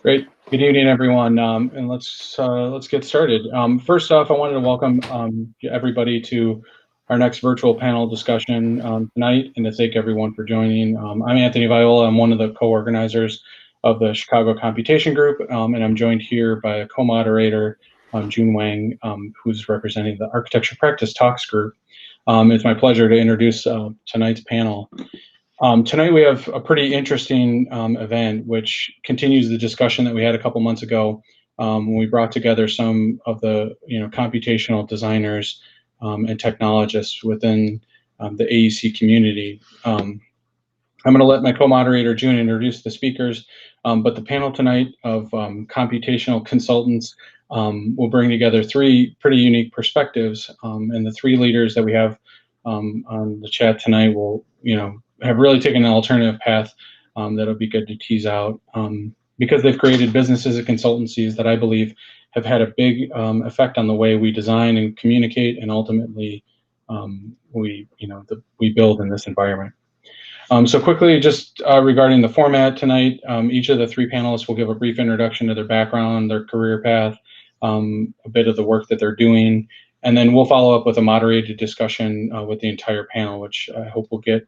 Great. Good evening, everyone, and let's get started. First off, I wanted to welcome everybody to our next virtual panel discussion tonight, and to thank everyone for joining. I'm Anthony Viola. I'm one of the co-organizers of the Chicago Computation Group, and I'm joined here by a co-moderator, June Wang, who's representing the Architecture Practice Talks Group. It's my pleasure to introduce tonight's panel. Tonight we have a pretty interesting event which continues the discussion that we had a couple months ago when we brought together some of the computational designers and technologists within the AEC community. I'm going to let my co-moderator June introduce the speakers, but the panel tonight of computational consultants will bring together three pretty unique perspectives, and the three leaders that we have on the chat tonight will have really taken an alternative path that'll be good to tease out because they've created businesses and consultancies that I believe have had a big effect on the way we design and communicate, and ultimately we build in this environment. So quickly, just regarding the format tonight, each of the three panelists will give a brief introduction to their background, their career path, a bit of the work that they're doing, and then we'll follow up with a moderated discussion with the entire panel, which I hope will get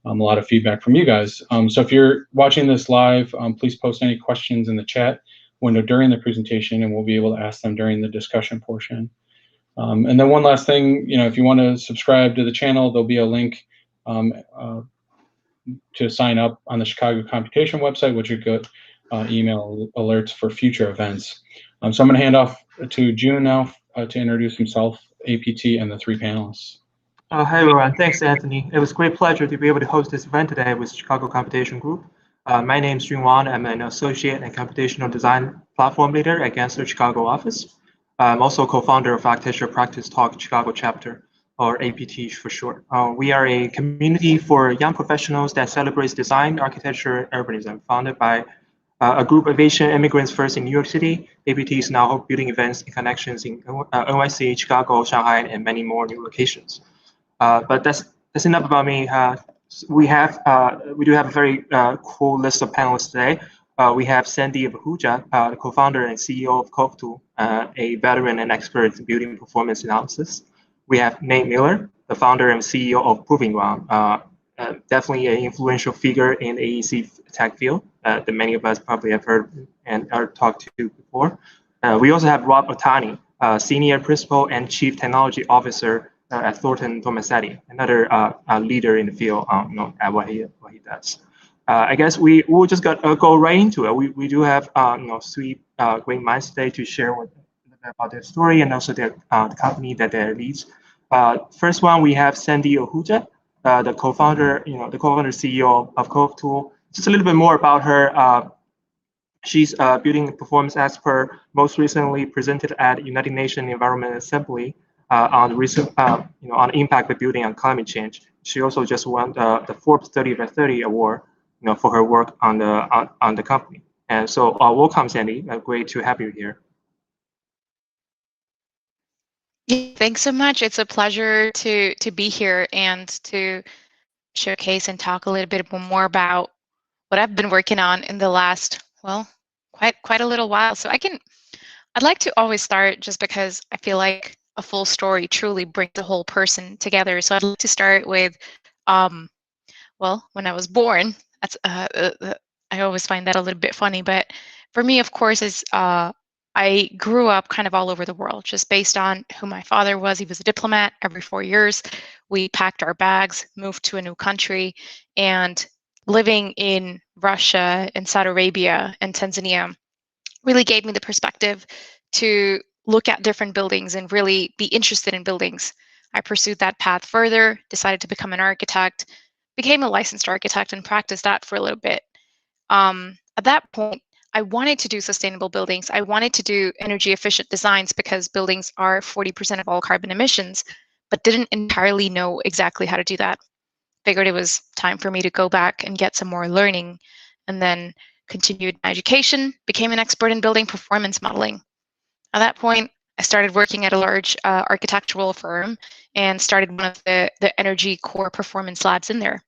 a lot of feedback from you guys. So if you're watching this live, please post any questions in the chat window during the presentation, and we'll be able to ask them during the discussion portion. And then one last thing, if you want to subscribe to the channel, there'll be a link to sign up on the Chicago Computation website, which you get email alerts for future events. So I'm going to hand off to June now to introduce himself, APT, and the three panelists. Hi, everyone. Thanks, Anthony. It was a great pleasure to be able to host this event today with Chicago Computation Group. My name is Jun Wang. I'm an associate and computational design platform leader at Gensler Chicago office. I'm also co-founder of Architecture Practice Talk Chicago chapter, or APT for short. We are a community for young professionals that celebrates design, architecture, and urbanism, founded by a group of Asian immigrants first in New York City. APT is now building events and connections in NYC, Chicago, Shanghai, and many more new locations. But that's enough about me. We do have a very cool list of panelists today. We have Sandeep Ahuja, the co-founder and CEO of cove.tool, a veteran and expert in building performance analysis. We have Nate Miller, the founder and CEO of Proving Ground, definitely an influential figure in the AEC tech field that many of us probably have heard and are talked to before. We also have Rob Otani, senior principal and chief technology officer at Thornton Tomasetti, another leader in the field at what he does. I guess we will just go right into it. We do have three great minds today to share about their story and also the company that they leads. First one, we have Sandeep Ahuja, the co-founder, the co-founder CEO of cove.tool. Just a little bit more about her. She's building performance expert, most recently presented at United Nations Environment Assembly on the recent, on impact of building on climate change. She also just won the Forbes 30 by 30 award, for her work on the company. And so, welcome, Sandy. Great to have you here. Thanks so much. It's a pleasure to be here and to showcase and talk a little bit more about what I've been working on in the last, well, quite a little while. So I'd like to always start just because I feel like a full story truly brings the whole person together. So I'd like to start with, well, when I was born. That's I always find that a little bit funny, but for me, of course, is I grew up kind of all over the world, just based on who my father was. He was a diplomat. Every 4 years, we packed our bags, moved to a new country, and living in Russia and Saudi Arabia and Tanzania really gave me the perspective to look at different buildings and really be interested in buildings. I pursued that path further, decided to become an architect, became a licensed architect, and practiced that for a little bit. At that point, I wanted to do sustainable buildings. I wanted to do energy efficient designs because buildings are 40% of all carbon emissions, but didn't entirely know exactly how to do that. Figured it was time for me to go back and get some more learning, and then continued my education, became an expert in building performance modeling. At that point, I started working at a large architectural firm and started one of the energy core performance labs in there.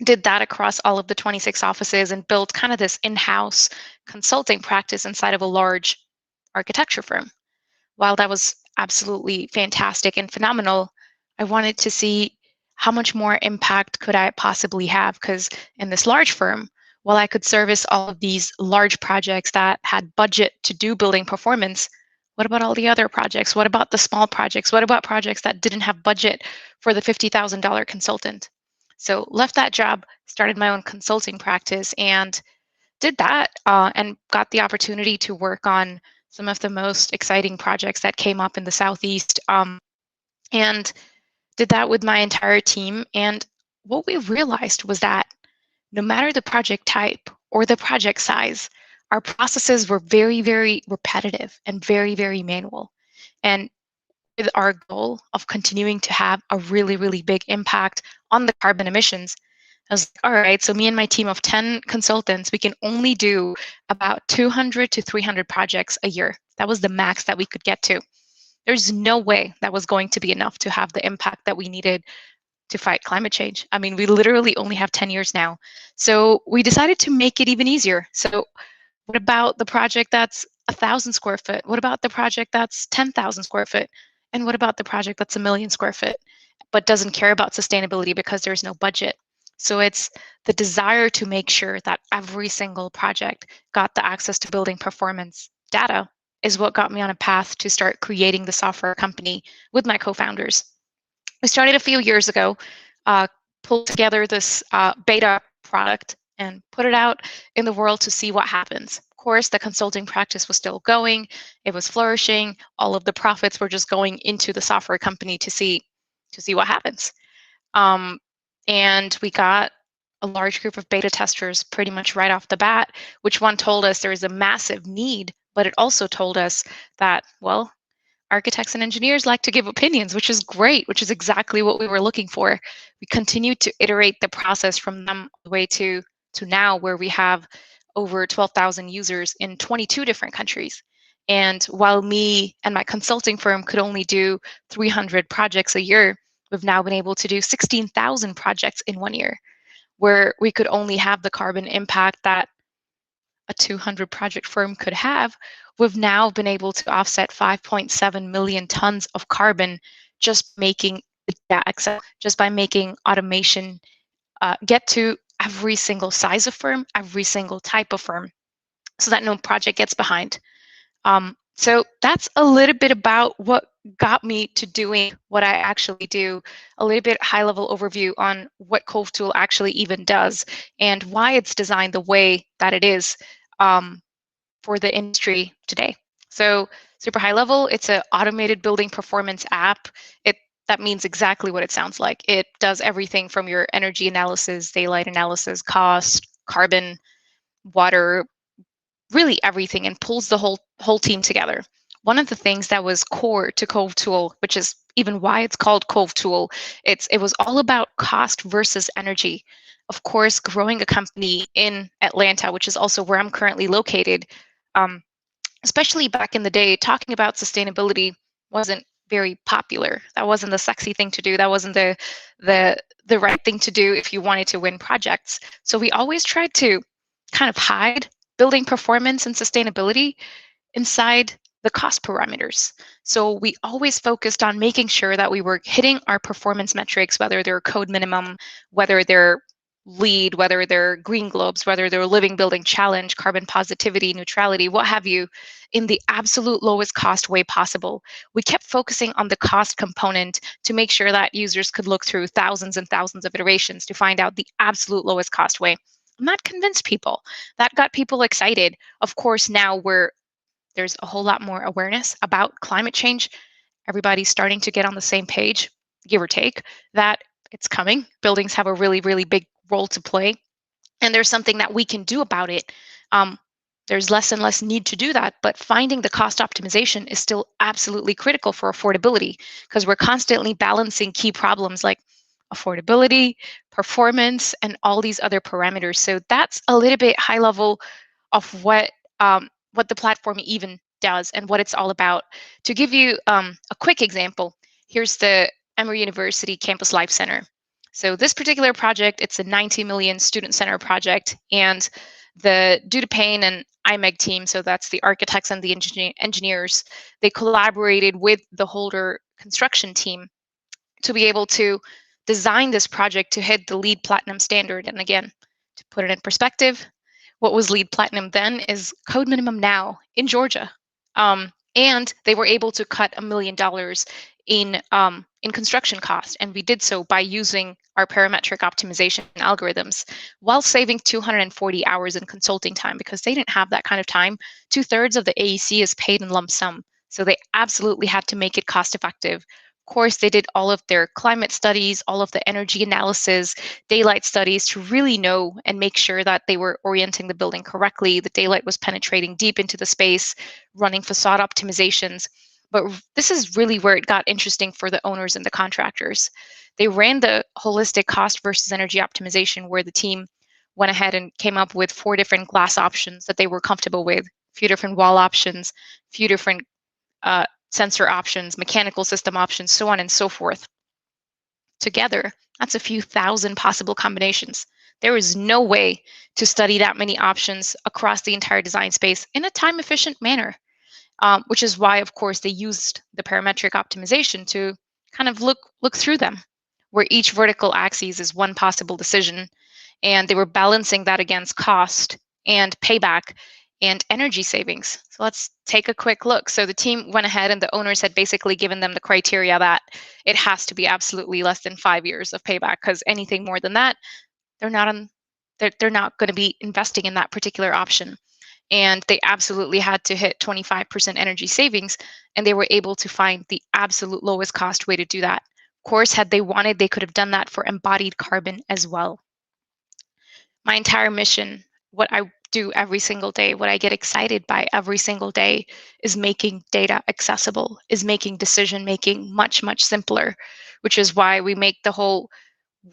did that across all of the 26 offices and built kind of this in-house consulting practice inside of a large architecture firm. While that was absolutely fantastic and phenomenal, I wanted to see how much more impact could I possibly have, because in this large firm, while I could service all of these large projects that had budget to do building performance, what about all the other projects? What about the small projects? What about projects that didn't have budget for the $50,000 consultant? So left that job, started my own consulting practice, and did that and got the opportunity to work on some of the most exciting projects that came up in the Southeast, and did that with my entire team. And what we realized was that no matter the project type or the project size, our processes were very, very repetitive and very, very manual. And with our goal of continuing to have a really, really big impact on the carbon emissions, I was like, all right, so me and my team of 10 consultants, we can only do about 200 to 300 projects a year. That was the max that we could get to. There's no way that was going to be enough to have the impact that we needed to fight climate change. I mean, we literally only have 10 years now. So we decided to make it even easier. So what about the project that's 1,000 square foot? What about the project that's 10,000 square foot? And what about the project that's 1,000,000 square foot, but doesn't care about sustainability because there's no budget? So it's the desire to make sure that every single project got the access to building performance data is what got me on a path to start creating the software company with my co-founders. We started a few years ago, pulled together this beta product and put it out in the world to see what happens. Of course, the consulting practice was still going. It was flourishing. All of the profits were just going into the software company to see what happens. And we got a large group of beta testers pretty much right off the bat, which one told us there is a massive need, but it also told us that, well, architects and engineers like to give opinions, which is great, which is exactly what we were looking for. We continued to iterate the process from them all the way to now, where we have over 12,000 users in 22 different countries. And while me and my consulting firm could only do 300 projects a year, we've now been able to do 16,000 projects in 1 year, where we could only have the carbon impact that a 200 project firm could have. We've now been able to offset 5.7 million tons of carbon just making Excel, just by making automation get to every single size of firm, every single type of firm, so that no project gets behind. So that's a little bit about what got me to doing what I actually do, a little bit high-level overview on what cove.tool actually even does and why it's designed the way that it is for the industry today. So super high level, it's an automated building performance app. That means exactly what it sounds like. It does everything from your energy analysis, daylight analysis, cost, carbon, water, really everything, and pulls the whole team together. One of the things that was core to cove.tool, which is even why it's called cove.tool, it was all about cost versus energy. Of course, growing a company in Atlanta, which is also where I'm currently located, especially back in the day, talking about sustainability wasn't very popular. That wasn't the sexy thing to do. That wasn't the right thing to do if you wanted to win projects. So we always tried to kind of hide building performance and sustainability inside the cost parameters. So we always focused on making sure that we were hitting our performance metrics, whether they're code minimum, whether they're LEED, whether they're green globes, whether they're living building challenge, carbon positivity, neutrality, what have you, in the absolute lowest cost way possible. We kept focusing on the cost component to make sure that users could look through thousands and thousands of iterations to find out the absolute lowest cost way. And that convinced people. That got people excited. Of course, now there's a whole lot more awareness about climate change. Everybody's starting to get on the same page, give or take, that it's coming. Buildings have a really, really big role to play, and there's something that we can do about it. There's less and less need to do that, but finding the cost optimization is still absolutely critical for affordability, because we're constantly balancing key problems like affordability, performance, and all these other parameters. So that's a little bit high level of what the platform even does and what it's all about. To give you a quick example, here's the Emory University Campus Life Center. So this particular project, it's a 90 million student center project, and the DuPain and IMEG team, so that's the architects and the engineers, they collaborated with the Holder construction team to be able to design this project to hit the LEED Platinum standard. And again, to put it in perspective, what was LEED Platinum then is code minimum now in Georgia. And they were able to cut $1 million in construction costs, and we did so by using our parametric optimization algorithms while saving 240 hours in consulting time, because they didn't have that kind of time. 2/3 of the AEC is paid in lump sum, so they absolutely had to make it cost effective. Of course, they did all of their climate studies, all of the energy analysis, daylight studies to really know and make sure that they were orienting the building correctly. The daylight was penetrating deep into the space, running facade optimizations. But this is really where it got interesting for the owners and the contractors. They ran the holistic cost versus energy optimization, where the team went ahead and came up with 4 different glass options that they were comfortable with, a few different wall options, a few different sensor options, mechanical system options, so on and so forth. Together, that's a few thousand possible combinations. There is no way to study that many options across the entire design space in a time-efficient manner, which is why, of course, they used the parametric optimization to kind of look through them, where each vertical axis is one possible decision, and they were balancing that against cost and payback and energy savings. So let's take a quick look. So the team went ahead, and the owners had basically given them the criteria that it has to be absolutely less than 5 years of payback, because anything more than that, they're not going to be investing in that particular option. And they absolutely had to hit 25% energy savings, and they were able to find the absolute lowest cost way to do that. Of course, had they wanted, they could have done that for embodied carbon as well. My entire mission, what I do every single day, what I get excited by every single day, is making data accessible, is making decision making much, much simpler, which is why we make the whole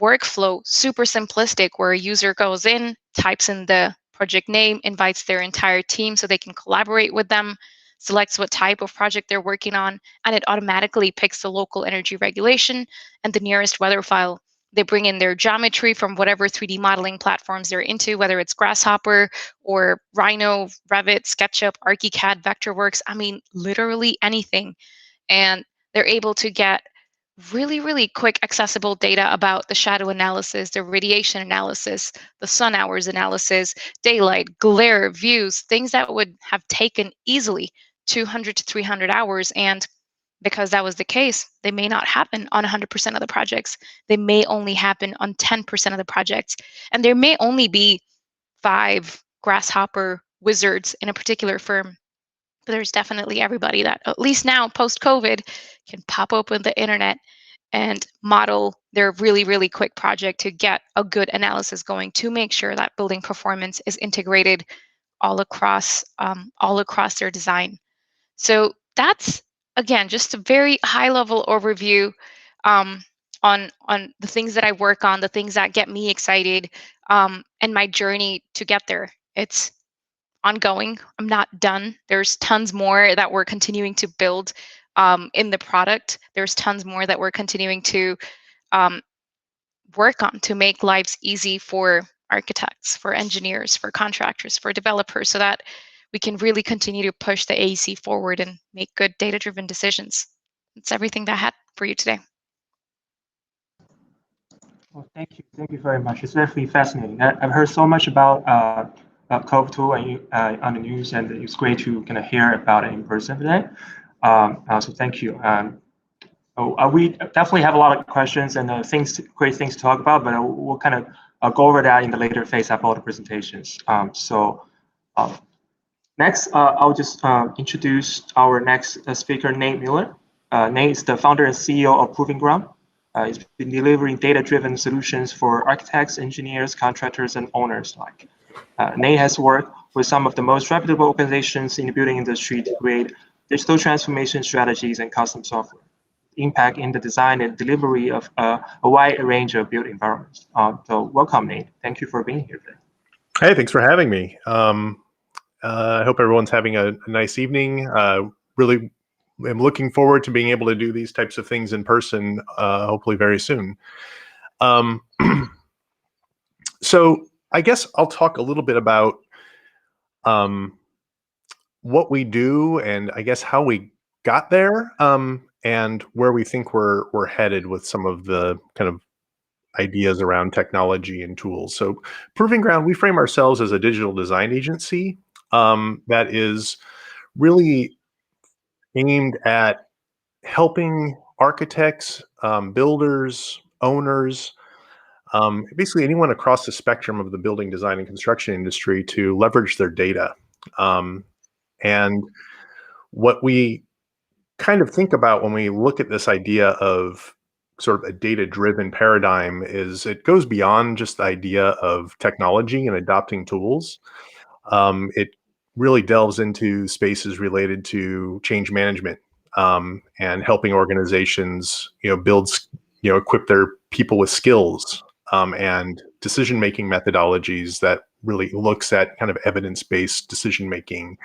workflow super simplistic, where a user goes in, types in the project name, invites their entire team so they can collaborate with them, selects what type of project they're working on, and it automatically picks the local energy regulation and the nearest weather file. They bring in their geometry from whatever 3D modeling platforms they're into, whether it's Grasshopper or Rhino, Revit, SketchUp, ArchiCAD, Vectorworks, I mean, literally anything. And they're able to get really, really quick accessible data about the shadow analysis, the radiation analysis, the sun hours analysis, daylight, glare, views, things that would have taken easily 200 to 300 hours. And because that was the case, they may not happen on 100% of the projects. They may only happen on 10% of the projects. And there may only be 5 Grasshopper wizards in a particular firm. But there's definitely everybody that, at least now, post-COVID, can pop open the internet and model their really, really quick project to get a good analysis going, to make sure that building performance is integrated all across their design. So that's, again, just a very high-level overview on the things that I work on, the things that get me excited, and my journey to get there. It's ongoing. I'm not done. There's tons more that we're continuing to build in the product. There's tons more that we're continuing to work on to make lives easy for architects, for engineers, for contractors, for developers, so that we can really continue to push the AEC forward and make good data-driven decisions. That's everything that I had for you today. Well, thank you. Thank you very much. It's definitely fascinating. I've heard so much about cove.tool on the news, and it's great to kind of hear about it in person today. So thank you. We definitely have a lot of questions and great things to talk about, but we'll kind of go over that in the later phase of all the presentations. Next, I'll just introduce our next speaker, Nate Miller. Nate is the founder and CEO of Proving Ground. He's been delivering data-driven solutions for architects, engineers, contractors, and owners alike. Nate has worked with some of the most reputable organizations in the building industry to create digital transformation strategies and custom software, impact in the design and delivery of a wide range of built environments. So welcome, Nate. Thank you for being here today. Hey, thanks for having me. I hope everyone's having a nice evening. Really am looking forward to being able to do these types of things in person, hopefully very soon. So I guess I'll talk a little bit about what we do and I guess how we got there, and where we think we're headed with some of the kind of ideas around technology and tools. So Proving Ground, we frame ourselves as a digital design agency that is really aimed at helping architects, builders, owners, basically anyone across the spectrum of the building design and construction industry to leverage their data. And what we kind of think about when we look at this idea of sort of a data-driven paradigm is it goes beyond just the idea of technology and adopting tools. It really delves into spaces related to change management, and helping organizations, equip their people with skills, and decision-making methodologies that really looks at kind of evidence-based decision-making.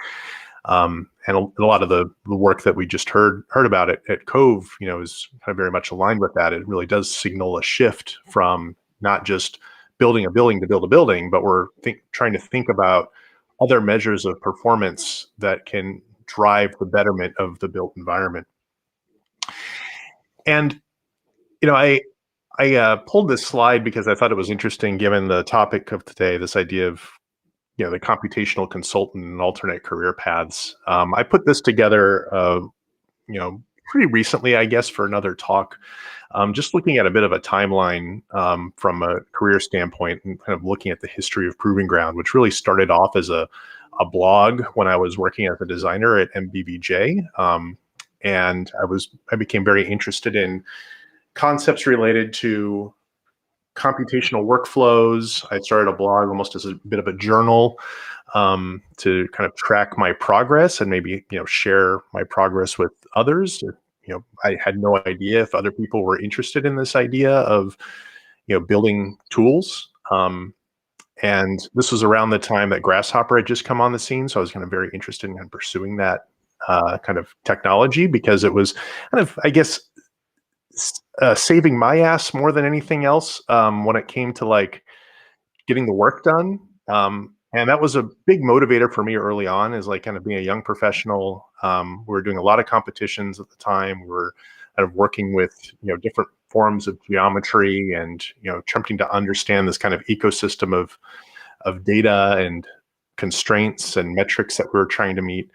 And a lot of the work that we just heard about at Cove, is kind of very much aligned with that. It really does signal a shift from not just building a building to build a building, but we're trying to think about other measures of performance that can drive the betterment of the built environment. And I pulled this slide because I thought it was interesting given the topic of today, this idea of the computational consultant and alternate career paths. I put this together, pretty recently, I guess, for another talk, just looking at a bit of a timeline from a career standpoint and kind of looking at the history of Proving Ground, which really started off as a blog when I was working as a designer at MBVJ. And I became very interested in concepts related to computational workflows. I started a blog almost as a bit of a journal, to kind of track my progress and maybe share my progress with others. I had no idea if other people were interested in this idea of building tools. And this was around the time that Grasshopper had just come on the scene, so I was kind of very interested in pursuing that kind of technology because it was kind of, I guess, saving my ass more than anything else when it came to like getting the work done. And that was a big motivator for me early on, is like kind of being a young professional. We were doing a lot of competitions at the time. We were kind of working with different forms of geometry and attempting to understand this kind of ecosystem of data and constraints and metrics that we were trying to meet.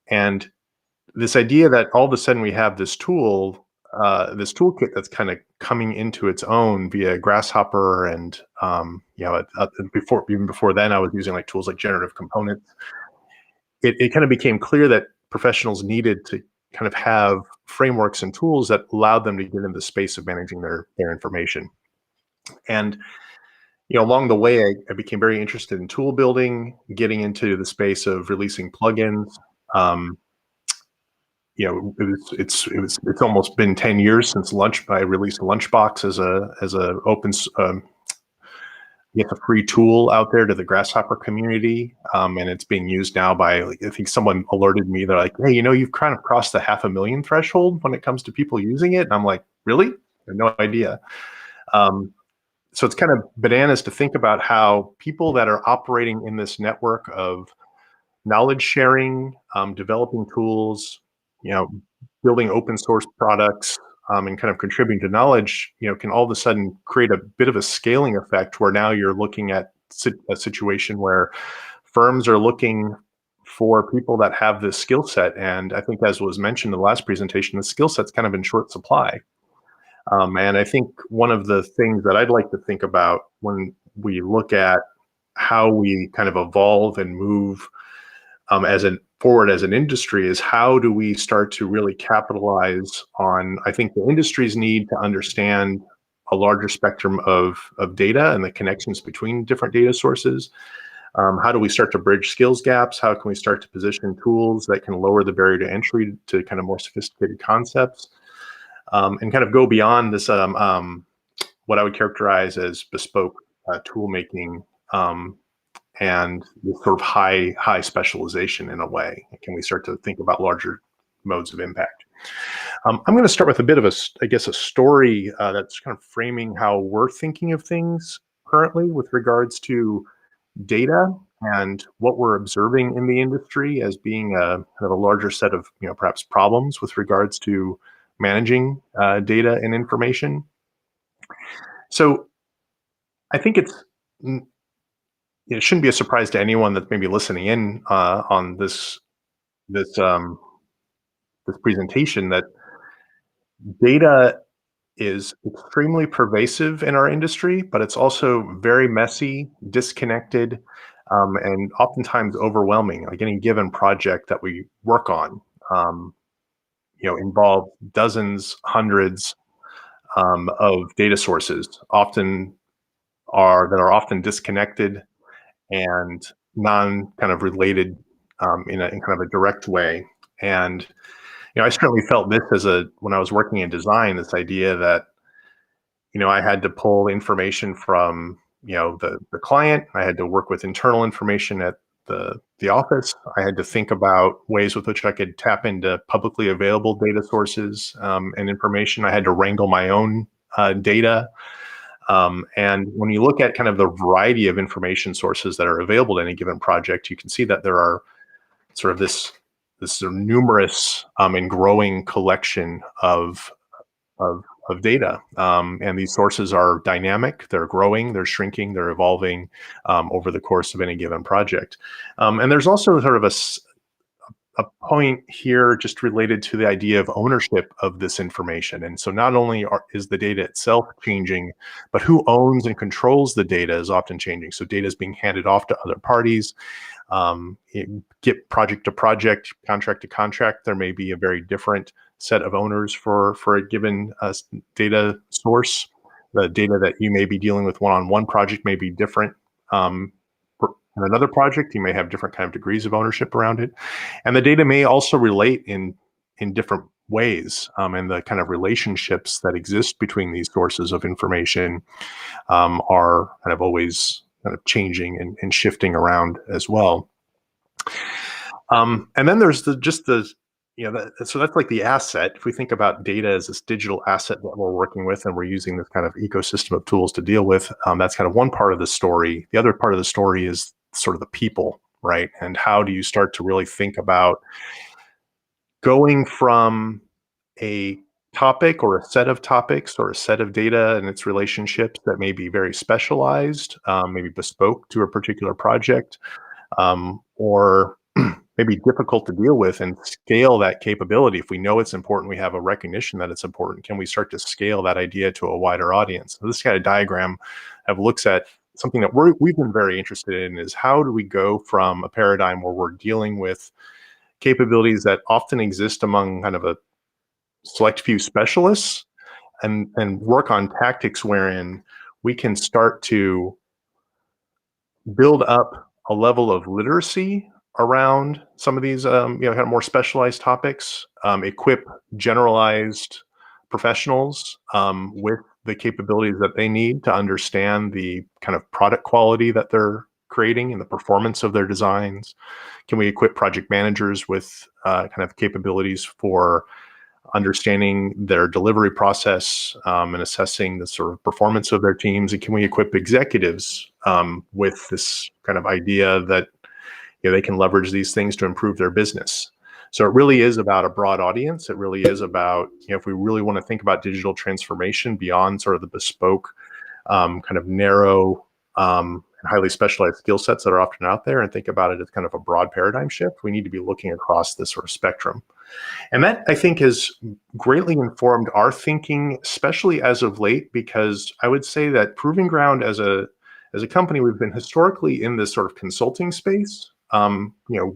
And this idea that all of a sudden we have this tool, this toolkit that's kind of coming into its own via Grasshopper, and even before then, I was using like tools like generative components. It kind of became clear that professionals needed to kind of have frameworks and tools that allowed them to get into the space of managing their information. And along the way, I became very interested in tool building, getting into the space of releasing plugins. It's almost been 10 years since I released Lunchbox as a open a free tool out there to the Grasshopper community, and it's being used now by, I think someone alerted me. They're like, "Hey, you've kind of crossed the 500,000 threshold when it comes to people using it." And I'm like, "Really? I have no idea." So it's kind of bananas to think about how people that are operating in this network of knowledge sharing, developing tools, building open source products, and kind of contributing to knowledge, can all of a sudden create a bit of a scaling effect where now you're looking at a situation where firms are looking for people that have this skill set. And I think, as was mentioned in the last presentation, the skill set's kind of in short supply. And I think one of the things that I'd like to think about when we look at how we kind of evolve and move forward as an industry is how do we start to really capitalize on, I think, the industry's need to understand a larger spectrum of data and the connections between different data sources. How do we start to bridge skills gaps? How can we start to position tools that can lower the barrier to entry to kind of more sophisticated concepts, and kind of go beyond this, what I would characterize as bespoke tool making, and this sort of high specialization in a way? Can we start to think about larger modes of impact? I'm going to start with a bit of a story that's kind of framing how we're thinking of things currently with regards to data and what we're observing in the industry as being kind of a larger set of, perhaps problems with regards to managing data and information. So I think it shouldn't be a surprise to anyone that's maybe listening in on this presentation that data is extremely pervasive in our industry, but it's also very messy, disconnected, and oftentimes overwhelming. Like any given project that we work on, involve dozens, hundreds of data sources, that are often disconnected and kind of related in kind of a direct way. And I certainly felt this when I was working in design, this idea that I had to pull information from the client. I had to work with internal information at the office. I had to think about ways with which I could tap into publicly available data sources and information. I had to wrangle my own data. And when you look at kind of the variety of information sources that are available to any given project, you can see that there are sort of this sort of numerous and growing collection of data. And these sources are dynamic, they're growing, they're shrinking, they're evolving over the course of any given project. And there's also sort of a point here just related to the idea of ownership of this information. And so not only is the data itself changing, but who owns and controls the data is often changing. So data is being handed off to other parties. Get project to project, contract to contract, there may be a very different set of owners for a given data source. The data that you may be dealing with one project may be different. In another project, you may have different kind of degrees of ownership around it. And the data may also relate in different ways. And the kind of relationships that exist between these sources of information are kind of always kind of changing and shifting around as well. And then there's so that's like the asset. If we think about data as this digital asset that we're working with and we're using this kind of ecosystem of tools to deal with, that's kind of one part of the story. The other part of the story is sort of the people, right? And how do you start to really think about going from a topic or a set of topics or a set of data and its relationships that may be very specialized, maybe bespoke to a particular project, or maybe difficult to deal with, and scale that capability. If we know it's important, we have a recognition that it's important, can we start to scale that idea to a wider audience? So this kind of diagram looks at something that we've been very interested in, is how do we go from a paradigm where we're dealing with capabilities that often exist among kind of a select few specialists and work on tactics wherein we can start to build up a level of literacy around some of these kind of more specialized topics, equip generalized professionals with the capabilities that they need to understand the kind of product quality that they're creating and the performance of their designs? Can we equip project managers with kind of capabilities for understanding their delivery process and assessing the sort of performance of their teams? And can we equip executives with this kind of idea that they can leverage these things to improve their business? So it really is about a broad audience. It really is about, if we really want to think about digital transformation beyond sort of the bespoke, kind of narrow, and highly specialized skill sets that are often out there, and think about it as kind of a broad paradigm shift, we need to be looking across this sort of spectrum. And that, I think, has greatly informed our thinking, especially as of late, because I would say that Proving Ground as a company, we've been historically in this sort of consulting space,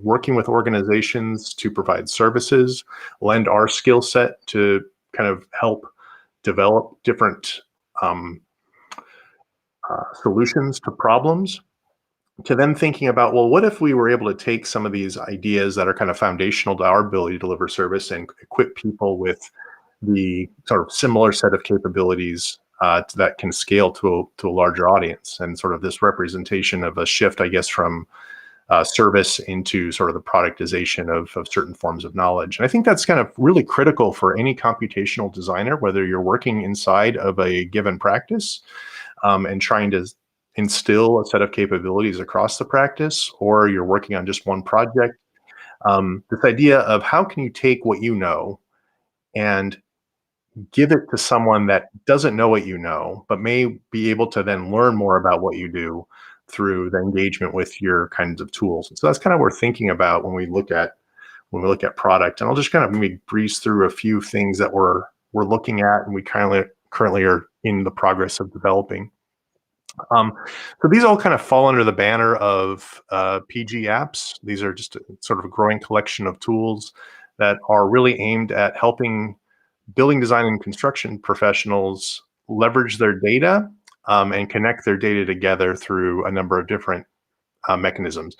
working with organizations to provide services, lend our skill set to kind of help develop different solutions to problems, to then thinking about, well, what if we were able to take some of these ideas that are kind of foundational to our ability to deliver service and equip people with the sort of similar set of capabilities that can scale to a larger audience? And sort of this representation of a shift, I guess, from service into sort of the productization of certain forms of knowledge. And I think that's kind of really critical for any computational designer, whether you're working inside of a given practice and trying to instill a set of capabilities across the practice, or you're working on just one project. This idea of how can you take what you know and give it to someone that doesn't know what you know, but may be able to then learn more about what you do through the engagement with your kinds of tools. And so that's kind of what we're thinking about when we look at product. And I'll just kind of maybe breeze through a few things that we're looking at and we currently are in the progress of developing. So these all kind of fall under the banner of PG apps. These are just sort of a growing collection of tools that are really aimed at helping building design and construction professionals leverage their data and connect their data together through a number of different mechanisms.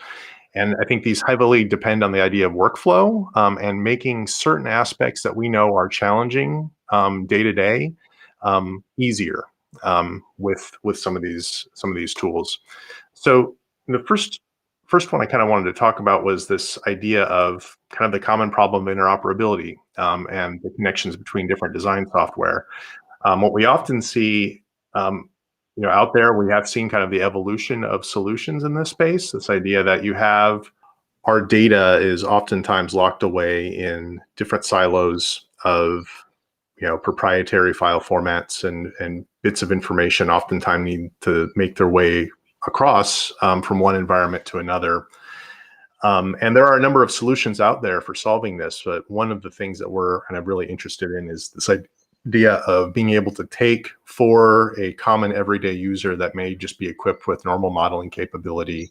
And I think these heavily depend on the idea of workflow and making certain aspects that we know are challenging day to day easier with some of these tools. So the first one I kind of wanted to talk about was this idea of kind of the common problem of interoperability and the connections between different design software. What we often see, out there, we have seen kind of the evolution of solutions in this space. This idea that you have our data is oftentimes locked away in different silos of proprietary file formats and bits of information oftentimes need to make their way across from one environment to another. And there are a number of solutions out there for solving this, but one of the things that we're kind of really interested in is this idea of being able to take for a common everyday user that may just be equipped with normal modeling capability,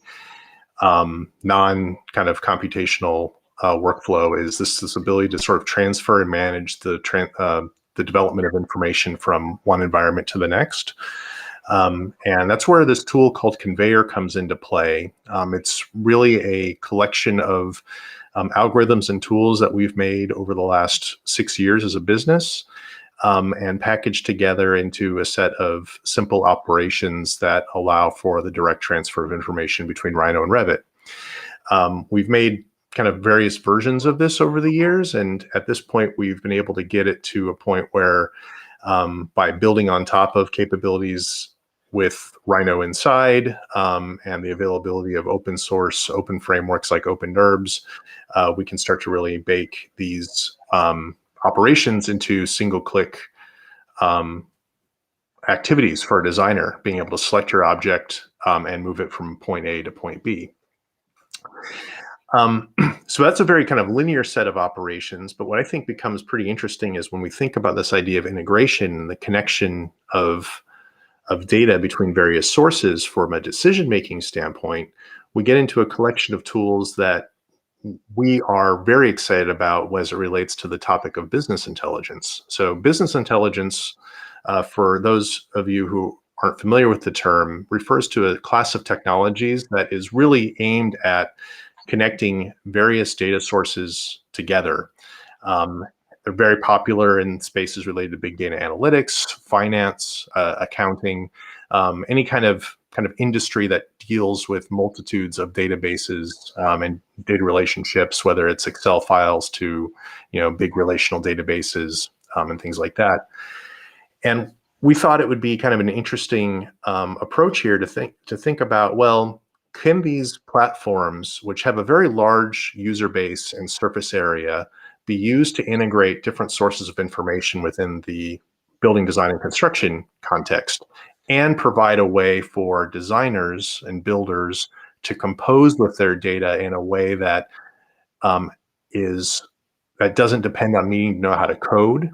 non kind of computational workflow, is this ability to sort of transfer and manage the development of information from one environment to the next. And that's where this tool called Conveyor comes into play. It's really a collection of algorithms and tools that we've made over the last 6 years as a business and packaged together into a set of simple operations that allow for the direct transfer of information between Rhino and Revit. We've made kind of various versions of this over the years, and at this point we've been able to get it to a point where by building on top of capabilities with Rhino inside and the availability of open source, open frameworks like OpenNURBS, we can start to really bake these operations into single-click activities for a designer, being able to select your object and move it from point A to point B. So that's a very kind of linear set of operations, but what I think becomes pretty interesting is when we think about this idea of integration and the connection of data between various sources from a decision-making standpoint, we get into a collection of tools that we are very excited about as it relates to the topic of business intelligence. So business intelligence, for those of you who aren't familiar with the term, refers to a class of technologies that is really aimed at connecting various data sources together. They're very popular in spaces related to big data analytics, finance, accounting, any kind of industry that deals with multitudes of databases and data relationships, whether it's Excel files to big relational databases and things like that. And we thought it would be kind of an interesting approach here to think about, well, can these platforms, which have a very large user base and surface area, be used to integrate different sources of information within the building design and construction context and provide a way for designers and builders to compose with their data in a way that doesn't depend on needing to know how to code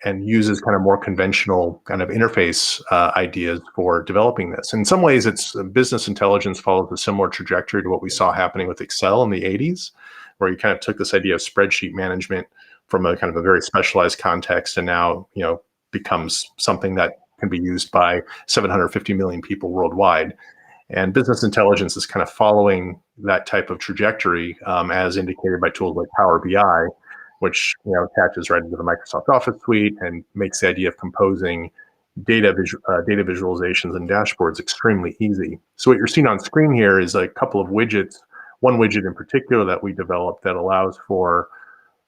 and uses kind of more conventional kind of interface ideas for developing this. In some ways, it's business intelligence follows a similar trajectory to what we saw happening with Excel in the 80s, where you kind of took this idea of spreadsheet management from a kind of a very specialized context and now, becomes something that can be used by 750 million people worldwide. And business intelligence is kind of following that type of trajectory as indicated by tools like Power BI, which attaches right into the Microsoft Office suite and makes the idea of composing data visualizations and dashboards extremely easy. So what you're seeing on screen here is a couple of widgets, one widget in particular that we developed that allows for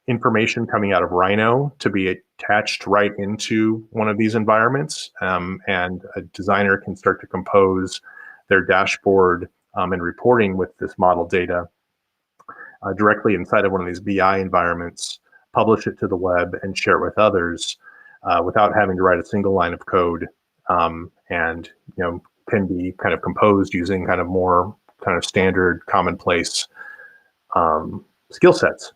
information coming out of Rhino to be attached right into one of these environments, and a designer can start to compose their dashboard and reporting with this model data directly inside of one of these BI environments, publish it to the web, and share it with others without having to write a single line of code, and can be kind of composed using kind of more kind of standard commonplace skill sets.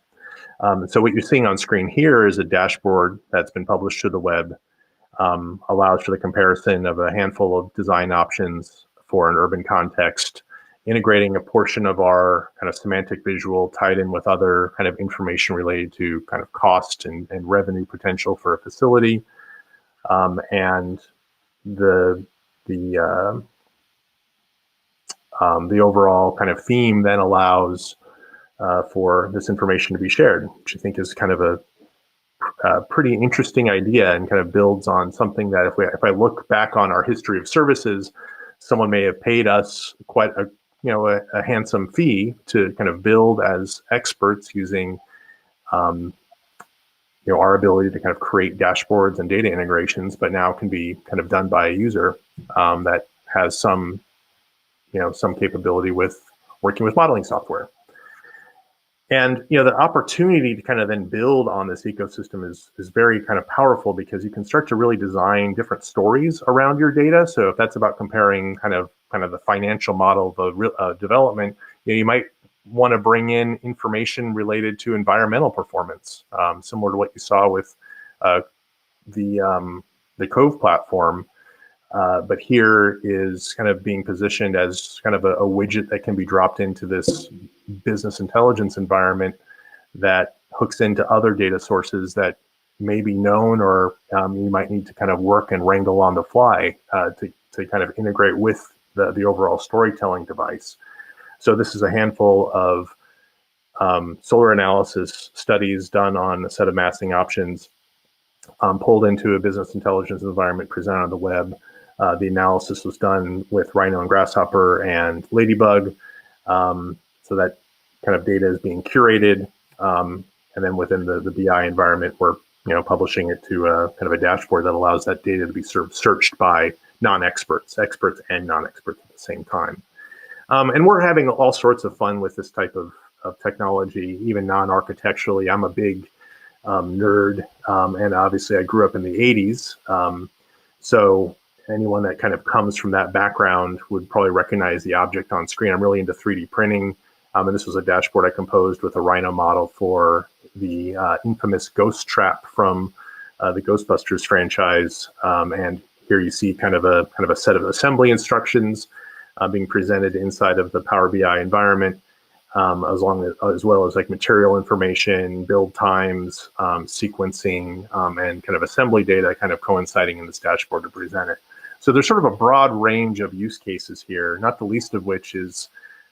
So what you're seeing on screen here is a dashboard that's been published to the web, allows for the comparison of a handful of design options for an urban context, integrating a portion of our kind of semantic visual tied in with other kind of information related to kind of cost and revenue potential for a facility. And the overall kind of theme then allows for this information to be shared, which I think is kind of a pretty interesting idea, and kind of builds on something that if I look back on our history of services, someone may have paid us quite a handsome fee to kind of build as experts using our ability to kind of create dashboards and data integrations, but now can be kind of done by a user that has some capability with working with modeling software. And the opportunity to kind of then build on this ecosystem is very kind of powerful, because you can start to really design different stories around your data. So if that's about comparing kind of the financial model, the development, you might want to bring in information related to environmental performance, similar to what you saw with the Cove platform. But here is kind of being positioned as kind of a widget that can be dropped into this business intelligence environment that hooks into other data sources that may be known, or you might need to kind of work and wrangle on the fly to kind of integrate with the overall storytelling device. So this is a handful of solar analysis studies done on a set of massing options, pulled into a business intelligence environment, presented on the web. The analysis was done with Rhino and Grasshopper and Ladybug. So that kind of data is being curated. And then within the BI environment, we're publishing it to kind of a dashboard that allows that data to be sort of searched by non-experts, experts and non-experts at the same time. And we're having all sorts of fun with this type of technology, even non-architecturally. I'm a big nerd, and obviously I grew up in the 80s. So anyone that kind of comes from that background would probably recognize the object on screen. I'm really into 3D printing. And this was a dashboard I composed with a Rhino model for the infamous Ghost Trap from the Ghostbusters franchise. And here you see kind of a set of assembly instructions being presented inside of the Power BI environment, as well as like material information, build times, sequencing, and kind of assembly data kind of coinciding in this dashboard to present it. So there's sort of a broad range of use cases here, not the least of which is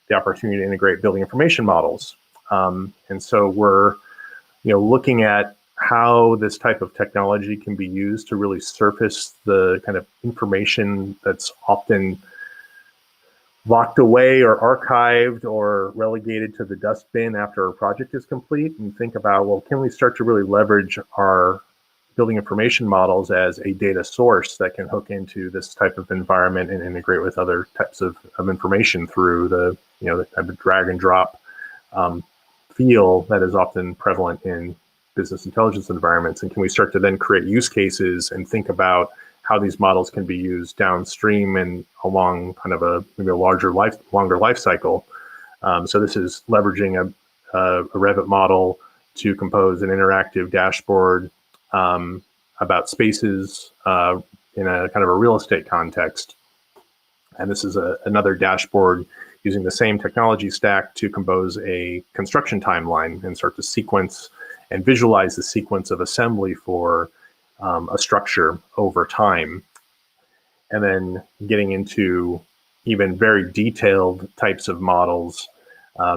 the opportunity to integrate building information models. And so we're looking at how this type of technology can be used to really surface the kind of information that's often locked away or archived or relegated to the dustbin after a project is complete, and think about, well, can we start to really leverage our building information models as a data source that can hook into this type of environment and integrate with other types of information through the type of drag and drop feel that is often prevalent in business intelligence environments. And can we start to then create use cases and think about how these models can be used downstream and along kind of maybe a longer life cycle. So this is leveraging a Revit model to compose an interactive dashboard about spaces in a kind of a real estate context. And this is another dashboard using the same technology stack to compose a construction timeline and start to sequence and visualize the sequence of assembly for a structure over time. And then getting into even very detailed types of models.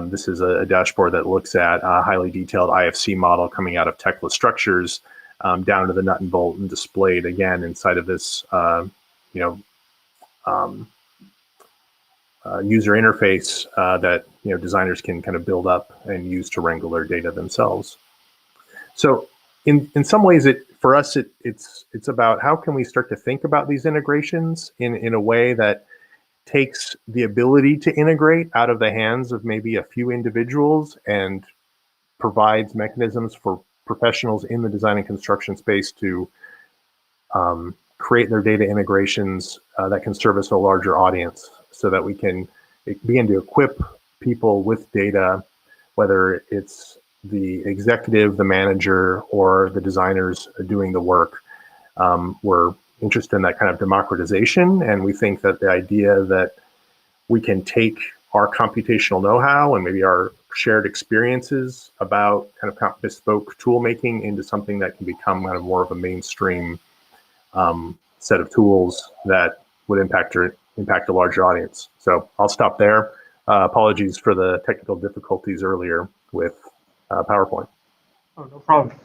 This is a dashboard that looks at a highly detailed IFC model coming out of Tekla Structures down to the nut and bolt and displayed again inside of this user interface that designers can kind of build up and use to wrangle their data themselves. So in some ways, for us it's about how can we start to think about these integrations in a way that takes the ability to integrate out of the hands of maybe a few individuals and provides mechanisms for professionals in the design and construction space to create their data integrations that can service a larger audience, so that we can begin to equip people with data, whether it's the executive, the manager, or the designers doing the work. We're interested in that kind of democratization, and we think that the idea that we can take our computational know-how and maybe our shared experiences about kind of bespoke tool making into something that can become kind of more of a mainstream set of tools that would impact a larger audience. So I'll stop there. Apologies for the technical difficulties earlier with PowerPoint. Oh, no problem.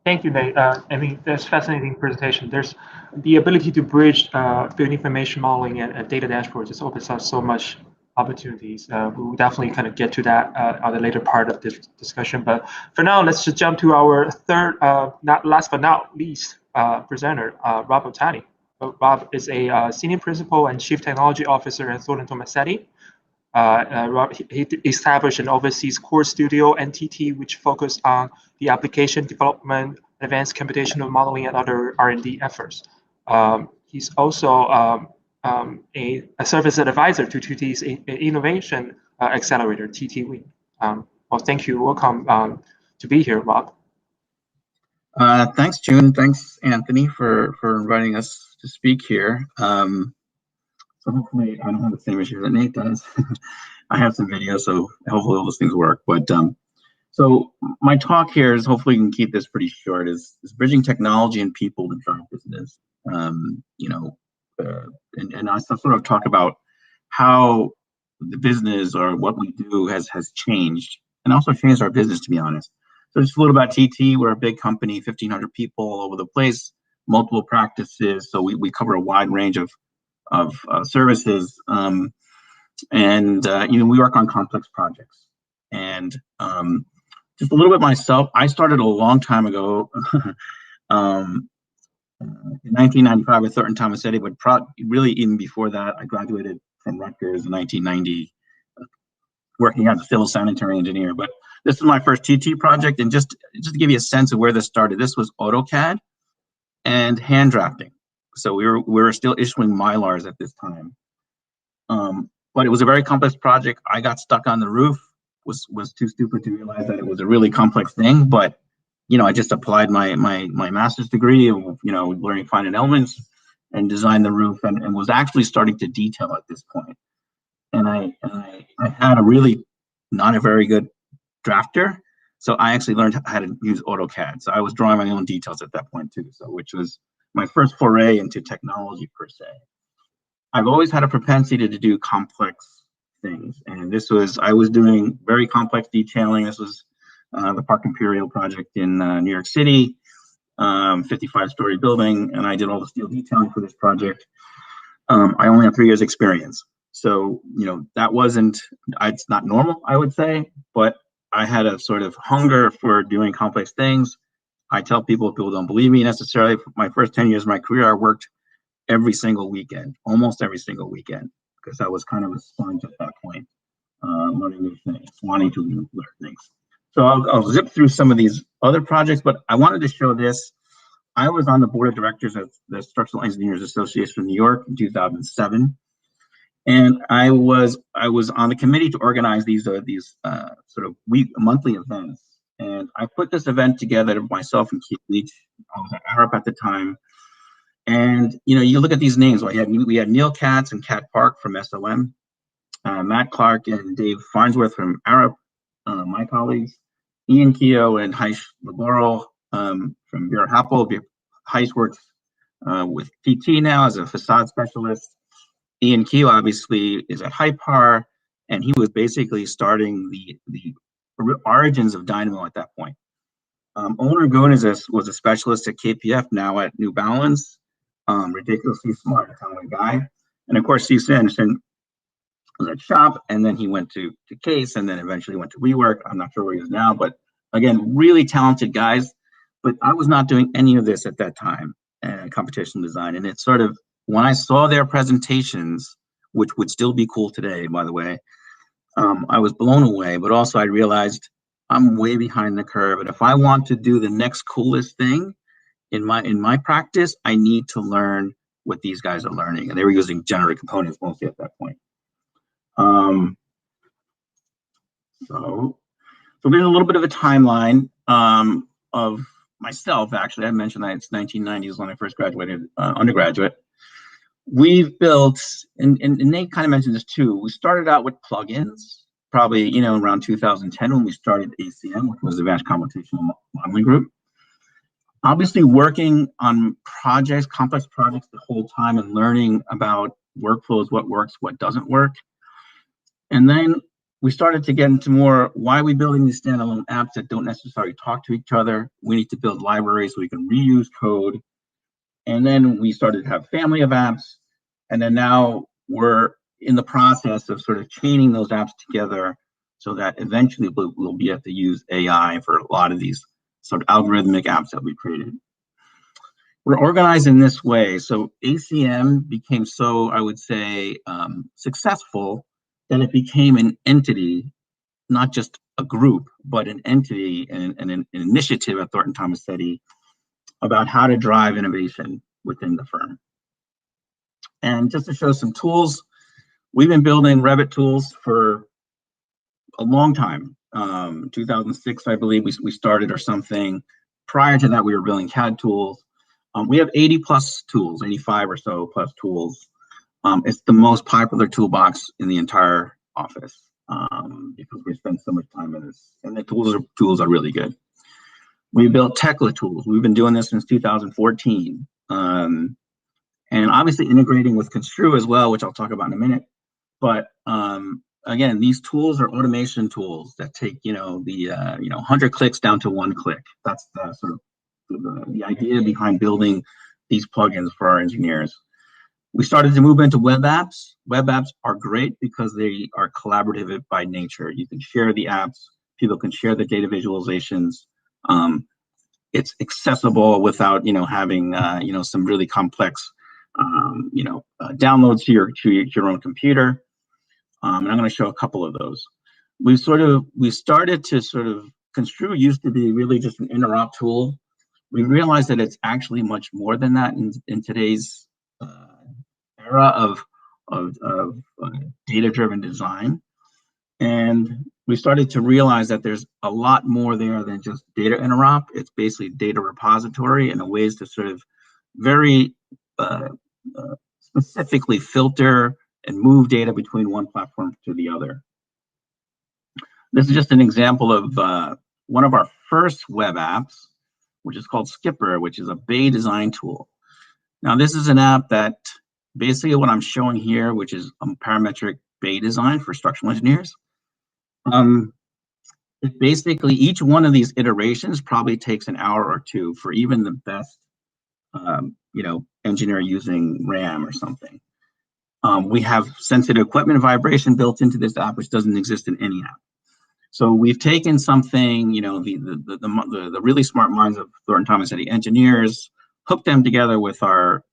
Thank you, Nate. I mean, that's fascinating presentation. There's the ability to bridge field information modeling and data dashboards. It opens up so much opportunities. We will definitely kind of get to that on the later part of this discussion. But for now, let's just jump to our third, not last but not least, presenter, Rob Otani. Rob is a senior principal and chief technology officer at Thornton Tomasetti. Rob, he established and oversees Core Studio NTT, which focus on the application development, advanced computational modeling, and other R&D efforts. He's also a service advisor to TT's innovation accelerator, TT Wing. Well, thank you. Welcome to be here, Rob. Thanks, June. Thanks, Anthony, for inviting us to speak here. So hopefully I don't have the same issue that Nate does. I have some videos, so hopefully all those things work. But so my talk here is, hopefully you can keep this pretty short, is bridging technology and people to drive business. And I sort of talk about how the business or what we do has changed, and also changed our business, to be honest. So just a little about TT. We're a big company, 1,500 people all over the place, multiple practices. So we cover a wide range of services, and we work on complex projects. And just a little bit myself, I started a long time ago, in 1995 with Thornton Tomasetti, but really even before that, I graduated from Rutgers in 1990, working as a civil sanitary engineer. But this is my first TT project, and just to give you a sense of where this started, this was AutoCAD and hand drafting. So we were still issuing Mylars at this time, but it was a very complex project. I got stuck on the roof. Was too stupid to realize that it was a really complex thing. But I just applied my master's degree, learning finite elements, and designed the roof, and was actually starting to detail at this point. And I had a really not a very good drafter, so I actually learned how to use AutoCAD. So I was drawing my own details at that point too. So which was my first foray into technology per se. I've always had a propensity to do complex things, and I was doing very complex detailing. This was the Park Imperial project in New York City, 55-story building, and I did all the steel detailing for this project. I only have 3 years experience, so that wasn't, it's not normal, I would say, but I had a sort of hunger for doing complex things. I tell people don't believe me necessarily, for my first 10 years of my career, I worked every single weekend, almost every single weekend, because I was kind of a sponge at that point, learning new things, wanting to learn things. So I'll zip through some of these other projects, but I wanted to show this. I was on the board of directors of the Structural Engineers Association of New York in 2007. And I was on the committee to organize these sort of monthly events. And I put this event together myself and Keith Leach. I was at Arup at the time. And you look at these names. We had Neil Katz and Kat Park from SOM, Matt Clark and Dave Farnsworth from Arup, my colleagues, Ian Keogh and Heish Laboral from Vera Happel. Heish works with TT now as a facade specialist. Ian Keogh obviously is at Hypar, and he was basically starting the origins of Dynamo at that point. Owner Goon was a specialist at KPF, now at New Balance. Ridiculously smart, talented guy. And of course, Steve Sanderson was at Shop, and then he went to Case, and then eventually went to WeWork. I'm not sure where he is now, but again, really talented guys. But I was not doing any of this at that time, computational design. And it's sort of, when I saw their presentations, which would still be cool today, by the way, I was blown away. But also I realized I'm way behind the curve. And if I want to do the next coolest thing in my practice, I need to learn what these guys are learning. And they were using generative components mostly at that point. So there's a little bit of a timeline of myself. Actually, I mentioned that it's 1990s when I first graduated undergraduate. We've built, and Nate kind of mentioned this too, we started out with plugins, probably around 2010 when we started ACM, which was Advanced Computational Modeling Group. Obviously working on projects, complex projects the whole time, and learning about workflows, what works, what doesn't work. And then we started to get into more, why are we building these standalone apps that don't necessarily talk to each other? We need to build libraries so we can reuse code. And then we started to have family of apps. And then now we're in the process of sort of chaining those apps together so that eventually we'll be able to use AI for a lot of these sort of algorithmic apps that we created. We're organized in this way. So ACM became so, I would say, successful that it became an entity, not just a group, but an entity and an initiative at Thornton Tomasetti about how to drive innovation within the firm. And just to show some tools, we've been building Revit tools for a long time. 2006, I believe, we started or something. Prior to that, we were building CAD tools. We have 80 plus tools, 85 or so plus tools. It's the most popular toolbox in the entire office because we spend so much time in this, and the tools are really good. We built Tekla tools. We've been doing this since 2014, and obviously integrating with Construe as well, which I'll talk about in a minute. But again, these tools are automation tools that take 100 clicks down to 1 click. That's the sort of the idea behind building these plugins for our engineers. We started to move into web apps. Web apps are great because they are collaborative by nature. You can share the apps, people can share the data visualizations. It's accessible without having some really complex downloads to your own computer. And I'm going to show a couple of those. We started to sort of, Construe used to be really just an interop tool. We realized that it's actually much more than that in today's era of data-driven design. And we started to realize that there's a lot more there than just data interop. It's basically data repository and ways to sort of very specifically filter and move data between one platform to the other. This is just an example of one of our first web apps, which is called Skipper, which is a bay design tool. Now, this is an app that basically what I'm showing here, which is a parametric bay design for structural engineers. Basically, each one of these iterations probably takes an hour or two for even the best, engineer using RAM or something. We have sensitive equipment vibration built into this app, which doesn't exist in any app. So we've taken something, the really smart minds of Thornton Tomasetti engineers, hooked them together with our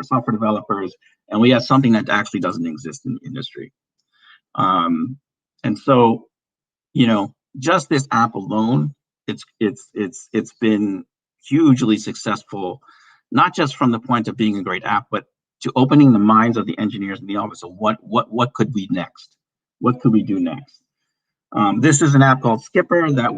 software developers, and we have something that actually doesn't exist in the industry. And so, just this app alone, it's been hugely successful, not just from the point of being a great app, but to opening the minds of the engineers in the office of what could we next? What could we do next? This is an app called Skipper that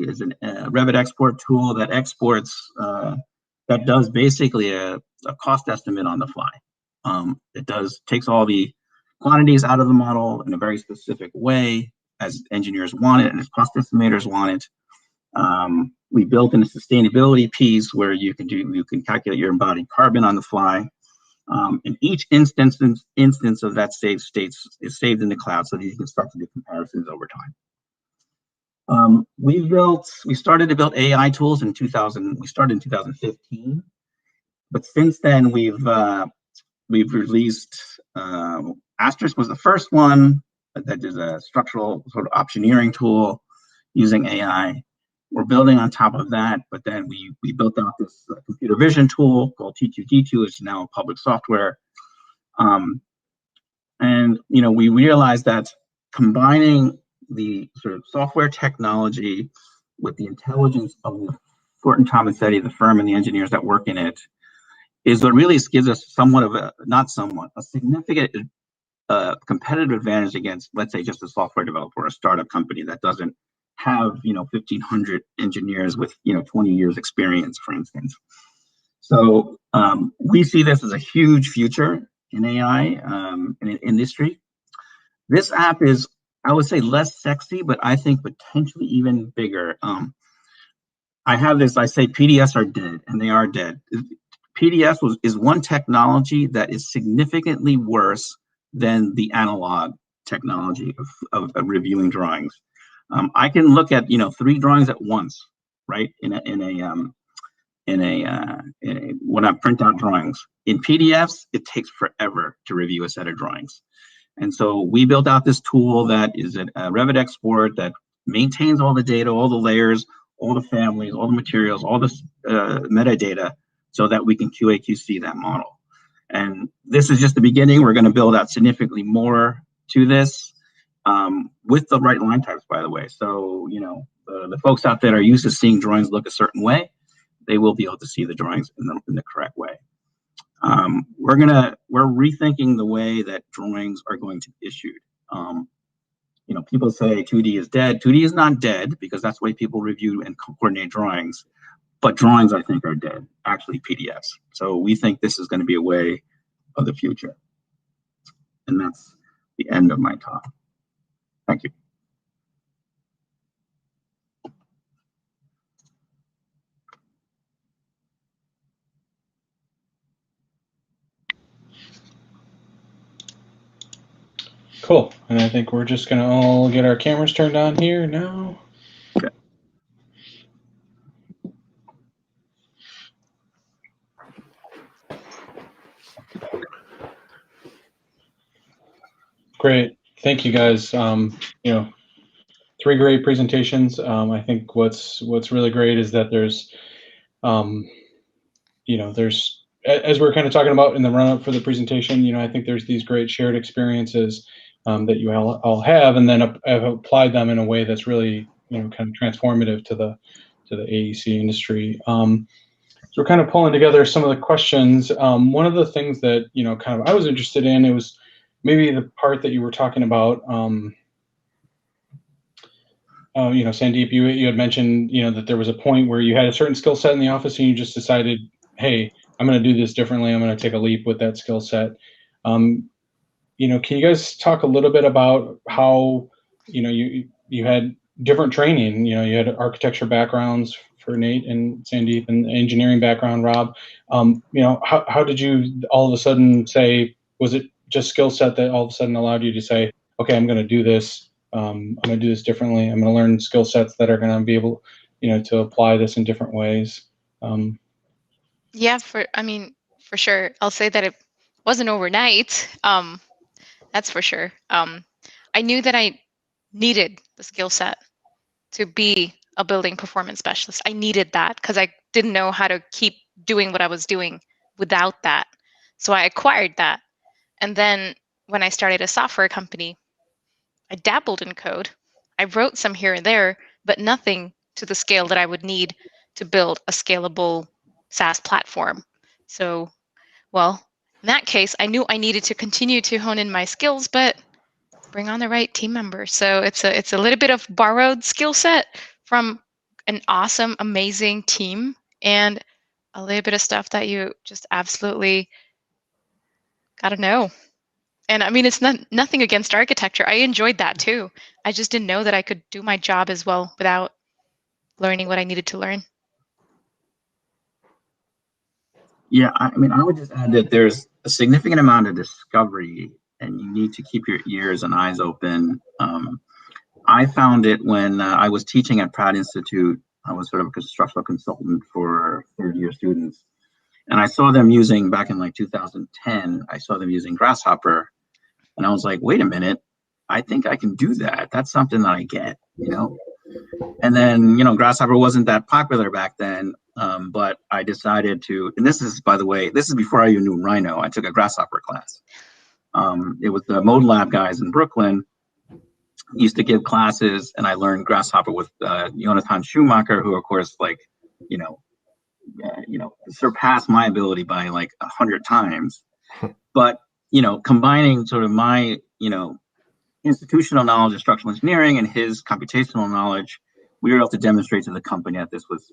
is a Revit export tool that exports, that does basically a cost estimate on the fly. It takes all the quantities out of the model in a very specific way as engineers want it and as cost estimators want it. We built in a sustainability piece where you can calculate your embodied carbon on the fly. And each instance of that saved states is saved in the cloud so that you can start to do comparisons over time. We started to build AI tools in 2000. We started in 2015, but since then we've released. Asterisk was the first one that is a structural sort of optioneering tool using AI. We're building on top of that, but then we built out this computer vision tool called T2D2, which is now public software. And we realized that combining the sort of software technology with the intelligence of the Fortin Tomasetti, the firm, and the engineers that work in it, is what really gives us a significant competitive advantage against, let's say, just a software developer or a startup company that doesn't have 1,500 engineers with 20 years experience, for instance. So we see this as a huge future in AI in an industry. This app is, I would say, less sexy, but I think potentially even bigger. I say PDFs are dead, and they are dead. PDF is one technology that is significantly worse than the analog technology of reviewing drawings. I can look at 3 drawings at once, right? When I print out drawings. In PDFs, it takes forever to review a set of drawings. And so we built out this tool that is a Revit export that maintains all the data, all the layers, all the families, all the materials, all the metadata, so that we can QA/QC that model. And this is just the beginning. We're going to build out significantly more to this with the right line types, by the way. So, the folks out there are used to seeing drawings look a certain way. They will be able to see the drawings in the correct way. We're rethinking the way that drawings are going to be issued. People say 2D is dead. 2D is not dead, because that's the way people review and coordinate drawings. But drawings, I think, are dead, actually PDFs. So we think this is going to be a way of the future. And that's the end of my talk. Thank you. Cool. And I think we're just going to all get our cameras turned on here now. Okay. Great. Thank you, guys. 3 great presentations. I think what's really great is that there's, there's, as we're kind of talking about in the run-up for the presentation, I think there's these great shared experiences that you all have, and then have applied them in a way that's really, kind of transformative to the AEC industry. So we're kind of pulling together some of the questions. One of the things that, kind of I was interested in, it was maybe the part that you were talking about, Sandeep, you had mentioned, that there was a point where you had a certain skill set in the office and you just decided, hey, I'm going to do this differently. I'm going to take a leap with that skill set. Can you guys talk a little bit about how, you had different training, you had architecture backgrounds for Nate and Sandeep, and engineering background, Rob. How did you all of a sudden say, was it just skill set that all of a sudden allowed you to say, okay, I'm going to do this. I'm going to do this differently. I'm going to learn skill sets that are going to be able, to apply this in different ways. Yeah, for sure. I'll say that it wasn't overnight. That's for sure. I knew that I needed the skill set to be a building performance specialist. I needed that because I didn't know how to keep doing what I was doing without that. So I acquired that. And then when I started a software company, I dabbled in code. I wrote some here and there, but nothing to the scale that I would need to build a scalable SaaS platform. So, well, in that case, I knew I needed to continue to hone in my skills, but bring on the right team members. So it's a little bit of borrowed skill set from an awesome, amazing team, and a little bit of stuff that you just absolutely got to know. And I mean, it's nothing against architecture. I enjoyed that too. I just didn't know that I could do my job as well without learning what I needed to learn. Yeah, I would just add that there's a significant amount of discovery, and you need to keep your ears and eyes open. I found it when I was teaching at Pratt Institute. I was sort of a constructional consultant for third-year students. And I saw them using, back in like 2010, I saw them using Grasshopper. And I was like, wait a minute, I think I can do that. That's something that I get, you know? And then, you know, Grasshopper wasn't that popular back then, but I decided to, and this is, by the way, this is before I even knew Rhino. I took a Grasshopper class. It was the Mode Lab guys in Brooklyn used to give classes, and I learned Grasshopper with Jonathan Schumacher, who, of course, like, you know, surpassed my ability by like 100 times. But, you know, combining sort of my, you know, institutional knowledge of structural engineering and his computational knowledge, we were able to demonstrate to the company that this was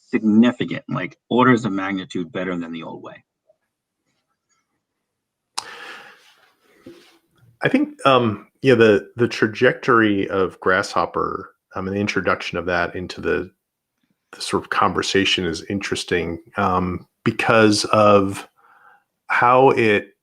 significant, like orders of magnitude better than the old way. I think yeah, the trajectory of Grasshopper and the introduction of that into the sort of conversation is interesting because of how it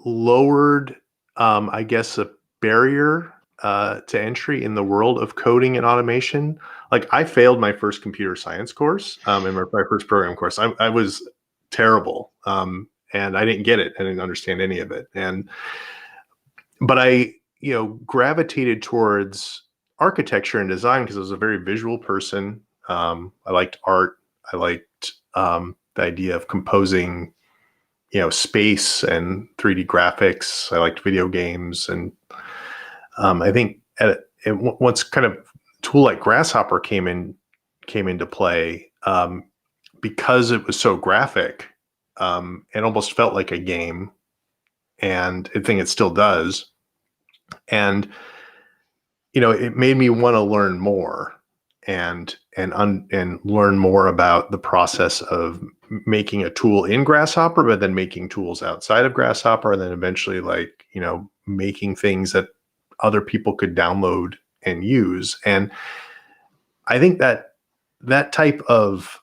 lowered, I guess, a barrier to entry in the world of coding and automation. Like, I failed my first computer science course in my first program course. I was terrible, and I didn't get it. I didn't understand any of it. But I, you know, gravitated towards architecture and design because I was a very visual person. I liked art. I liked the idea of composing, you know, space and 3D graphics. I liked video games, and I think once kind of tool like Grasshopper came into play, because it was so graphic, it almost felt like a game, and I think it still does. And, you know, it made me want to learn more and learn more about the process of making a tool in Grasshopper, but then making tools outside of Grasshopper, and then eventually, like, you know, making things that other people could download and use. And I think that type of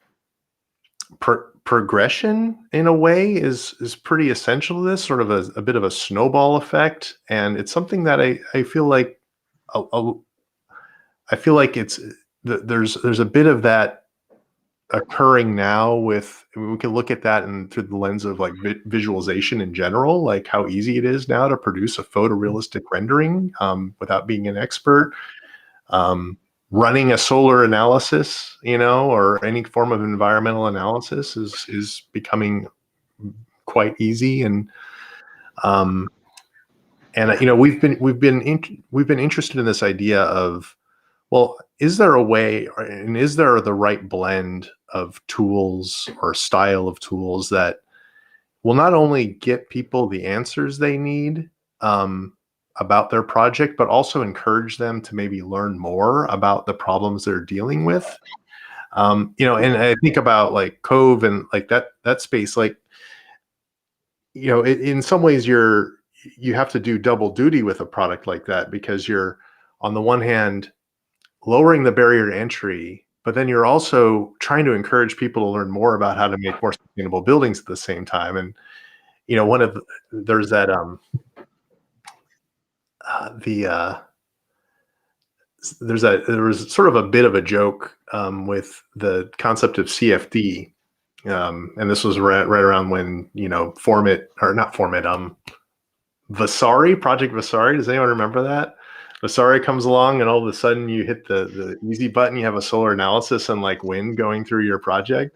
progression, in a way, is pretty essential to this, sort of a bit of a snowball effect. And it's something that I feel like I feel like there's a bit of that occurring now with, I mean, we can look at that through the lens of like visualization in general, like how easy it is now to produce a photorealistic rendering without being an expert. Running a solar analysis, you know, or any form of environmental analysis is becoming quite easy. And you know, we've been interested in this idea of, well, is there a way, and is there the right blend of tools or style of tools that will not only get people the answers they need about their project, but also encourage them to maybe learn more about the problems they're dealing with. You know, and I think about like Cove and like that space, like, you know, in some ways you have to do double duty with a product like that, because you're, on the one hand, lowering the barrier to entry, but then you're also trying to encourage people to learn more about how to make more sustainable buildings at the same time. And, you know, there's that there was sort of a bit of a joke with the concept of CFD, and this was right around when, you know, Project Vasari. Does anyone remember that? Vasari comes along, and all of a sudden you hit the easy button, you have a solar analysis and like wind going through your project.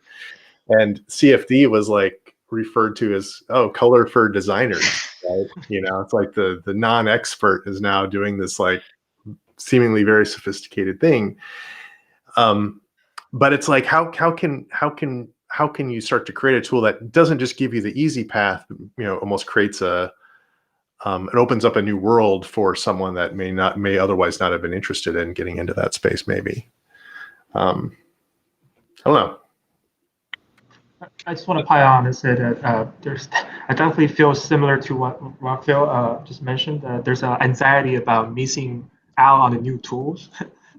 And CFD was like referred to as, oh, color for designers, right? You know, it's like the non-expert is now doing this like seemingly very sophisticated thing. But it's like, how can you start to create a tool that doesn't just give you the easy path, you know, almost creates it opens up a new world for someone that may otherwise not have been interested in getting into that space, maybe. I don't know. I just want to pile on and say that I definitely feel similar to what Rockville just mentioned. There's an anxiety about missing out on the new tools.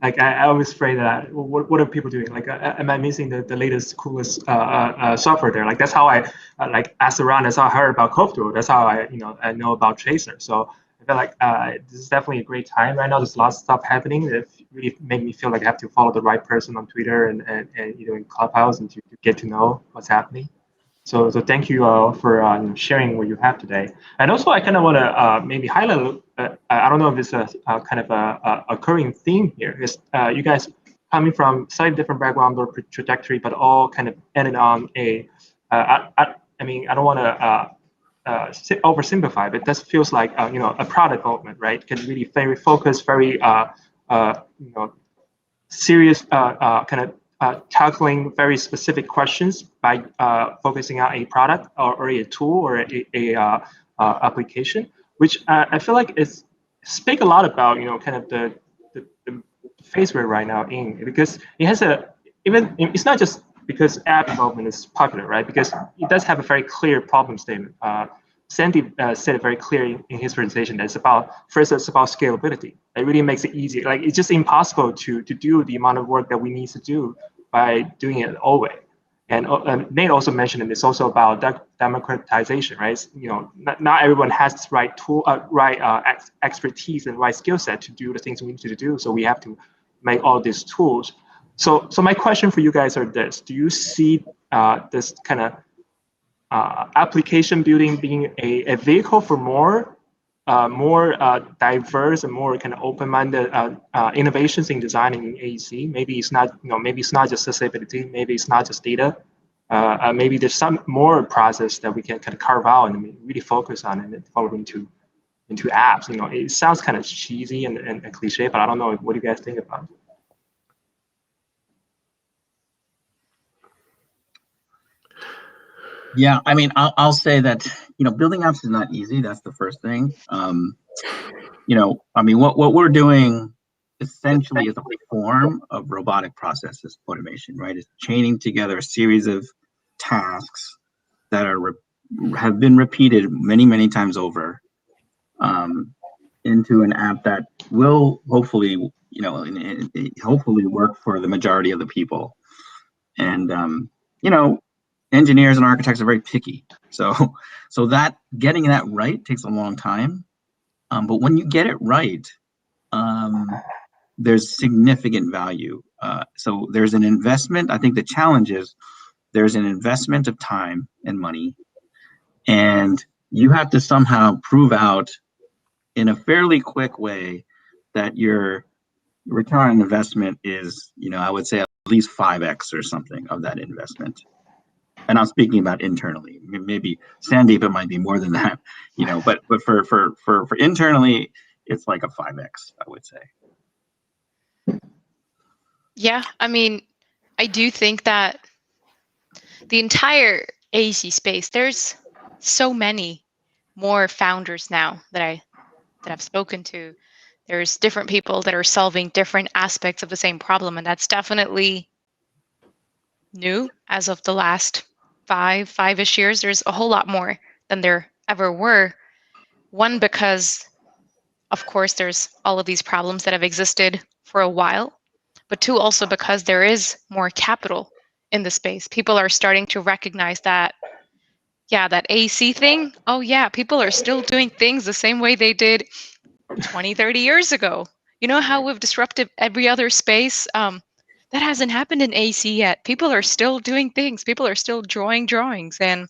Like I always afraid that what are people doing? Like, am I missing the latest, coolest software there? Like, that's how I like asked around. That's how I heard about cove.tool. That's how I know about Tracer. So I feel like this is definitely a great time right now. There's lots of stuff happening that really make me feel like I have to follow the right person on Twitter and in Clubhouse and to get to know what's happening. So thank you for sharing what you have today. And also, I kind of want to maybe highlight. I don't know if it's a kind of a occurring theme here. Is you guys coming from slightly different background or trajectory, but all kind of ended on a. I mean, I don't want to oversimplify, but this feels like a product development, right? Can really very focused, very serious kind of tackling very specific questions by focusing on a product or a tool or a application, which I feel like is speak a lot about kind of the phase we're right now in, because it has even it's not just because app development is popular, right? Because it does have a very clear problem statement. Sandeep said it very clearly in his presentation that it's about scalability. It really makes it easy. Like it's just impossible to do the amount of work that we need to do by doing it always. And Nate also mentioned it. It's also about democratization, right? Not everyone has the right tool, expertise and right skill set to do the things we need to do. So we have to make all these tools. So my question for you guys are this: do you see this kind of application building being a vehicle for more diverse and more kind of open-minded innovations in designing in AEC? Maybe it's not, maybe it's not just accessibility, maybe it's not just data. Maybe there's some more process that we can kind of carve out and really focus on and develop into apps. It sounds kind of cheesy and cliche, but I don't know. What do you guys think about it? Yeah, I mean, I'll say that building apps is not easy. That's the first thing. I mean, what we're doing essentially is a form of robotic processes automation, right? It's chaining together a series of tasks that have been repeated many times over into an app that will hopefully work for the majority of the people. And engineers and architects are very picky, so that getting that right takes a long time. But when you get it right, there's significant value. So there's an investment. I think the challenge is there's an investment of time and money, and you have to somehow prove out in a fairly quick way that your return on investment is, I would say at least 5x or something of that investment. And I'm speaking about internally. Maybe Sandeep, it might be more than that, but for internally, it's like a 5x, I would say. Yeah, I mean, I do think that the entire AEC space, there's so many more founders now that I've spoken to. There's different people that are solving different aspects of the same problem, and that's definitely new as of the last five-ish years. There's a whole lot more than there ever were. One, because of course there's all of these problems that have existed for a while, but two, also because there is more capital in the space. People are starting to recognize that, yeah, that AC thing, oh yeah, people are still doing things the same way they did 20, 30 years ago. You know how we've disrupted every other space? That hasn't happened in AC yet. People are still doing things. People are still drawing drawings and,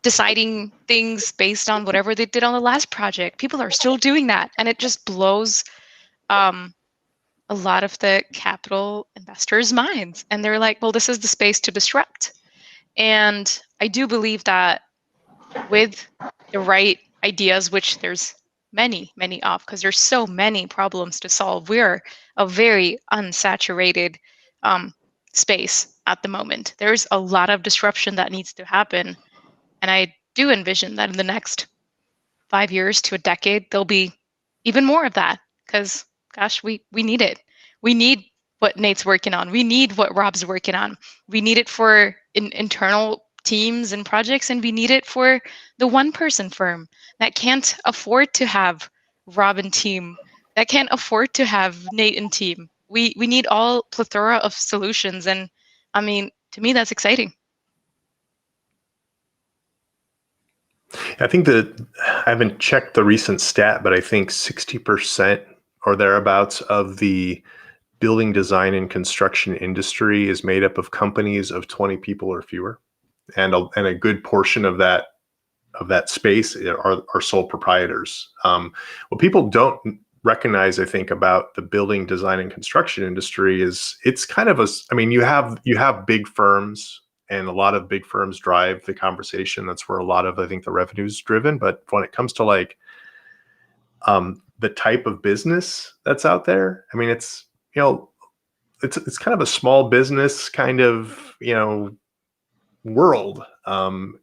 deciding things based on whatever they did on the last project. People are still doing that. And it just blows a lot of the capital investors' minds. And they're like, well, this is the space to disrupt. And I do believe that with the right ideas, which there's many of, because there's so many problems to solve, we're a very unsaturated space at the moment. There's a lot of disruption that needs to happen. And I do envision that in the next 5 years to a decade, there'll be even more of that, because gosh, we need it. We need what Nate's working on. We need what Rob's working on. We need it for internal teams and projects, and we need it for the one-person firm that can't afford to have Rob and team, that can't afford to have Nate and team. We need all plethora of solutions, and I mean, to me, that's exciting. I think that I haven't checked the recent stat, but I think 60% or thereabouts of the building design and construction industry is made up of companies of 20 people or fewer, and a good portion of that space are sole proprietors. What people don't recognize, I think, about the building design and construction industry is it's kind of I mean, you have big firms, and a lot of big firms drive the conversation. That's where a lot of, I think, the revenue is driven. But when it comes to like the type of business that's out there, I mean, it's it's kind of a small business kind of world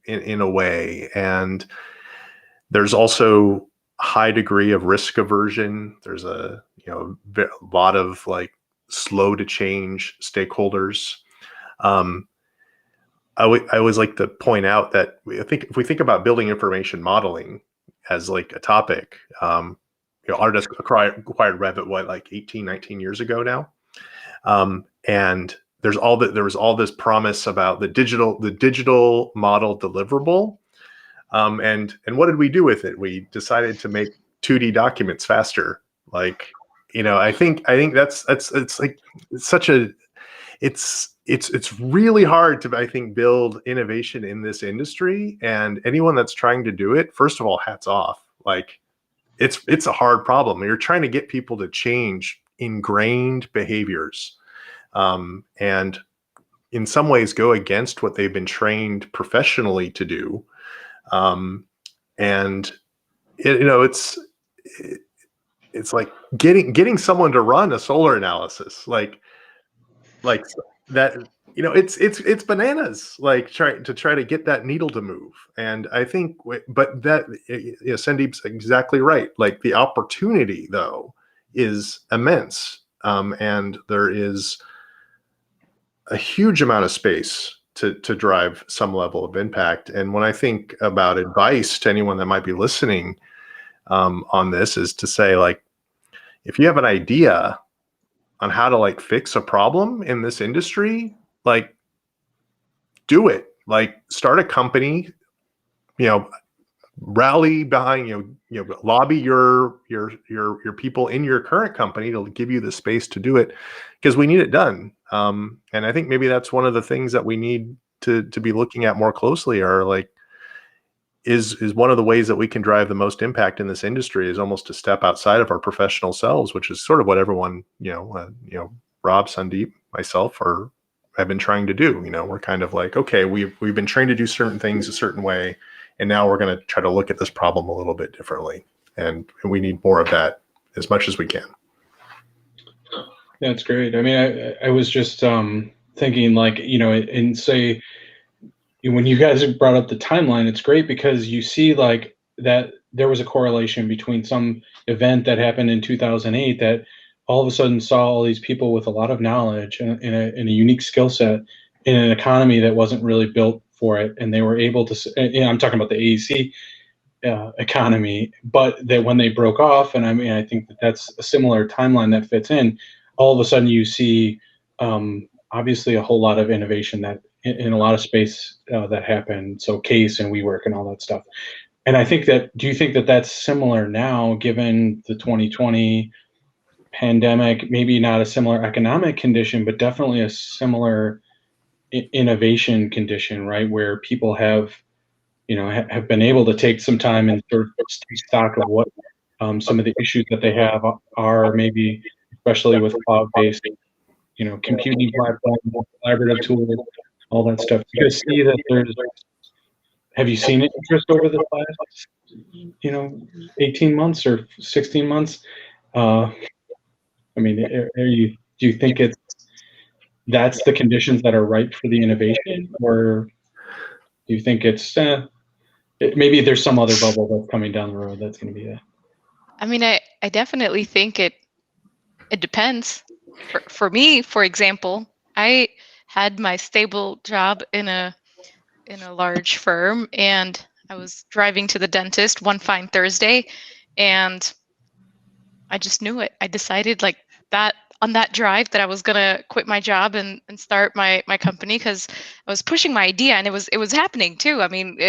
in a way, and there's also a high degree of risk aversion. There's a lot of like slow to change stakeholders. I always like to point out that I think if we think about building information modeling as like a topic, Autodesk acquired Revit like 18, 19 years ago now, and there was all this promise about the digital model deliverable. And what did we do with it? We decided to make 2D documents faster. Like, I think that's it's like it's really hard to, I think, build innovation in this industry. And anyone that's trying to do it, first of all, hats off. Like, it's a hard problem. You're trying to get people to change ingrained behaviors, and in some ways go against what they've been trained professionally to do. And it's like getting someone to run a solar analysis, like that, it's bananas, like try to get that needle to move. And I think, but that, Sandeep's exactly right. Like, the opportunity though is immense. And there is a huge amount of space to drive some level of impact. And when I think about advice to anyone that might be listening on this, is to say, like, if you have an idea on how to like fix a problem in this industry, like, do it. Like, start a company, rally behind, lobby your people in your current company to give you the space to do it, because we need it done. And I think maybe that's one of the things that we need to be looking at more closely, are like, is one of the ways that we can drive the most impact in this industry is almost to step outside of our professional selves, which is sort of what everyone, Rob, Sandeep, myself have been trying to do. We're kind of like, okay, we've been trained to do certain things a certain way, and now we're going to try to look at this problem a little bit differently. And we need more of that as much as we can. That's great. I mean, I was just thinking, like, and say, when you guys brought up the timeline, it's great because you see like that there was a correlation between some event that happened in 2008 that all of a sudden saw all these people with a lot of knowledge and a unique skill set in an economy that wasn't really built for it, and they were able to. I'm talking about the AEC economy, but that when they broke off, and I mean, I think that's a similar timeline that fits in. All of a sudden, you see obviously a whole lot of innovation that in a lot of space that happened. So CASE and WeWork and all that stuff. And I think that, do you think that that's similar now, given the 2020 pandemic? Maybe not a similar economic condition, but definitely a similar innovation condition, right? Where people have, have been able to take some time and sort of take stock of what some of the issues that they have are, maybe especially with cloud-based, computing platforms, collaborative tools, all that stuff. You guys see that have you seen interest over the last, 18 months or 16 months? I mean, do you think that's the conditions that are right for the innovation, or do you think it's maybe there's some other bubble that's coming down the road that's going to be I mean, I definitely think it depends. For me, for example, I had my stable job in a large firm, and I was driving to the dentist one fine Thursday, and I just knew it. I decided, like, that on that drive that I was gonna quit my job and start my company, because I was pushing my idea, and it was happening too. I mean,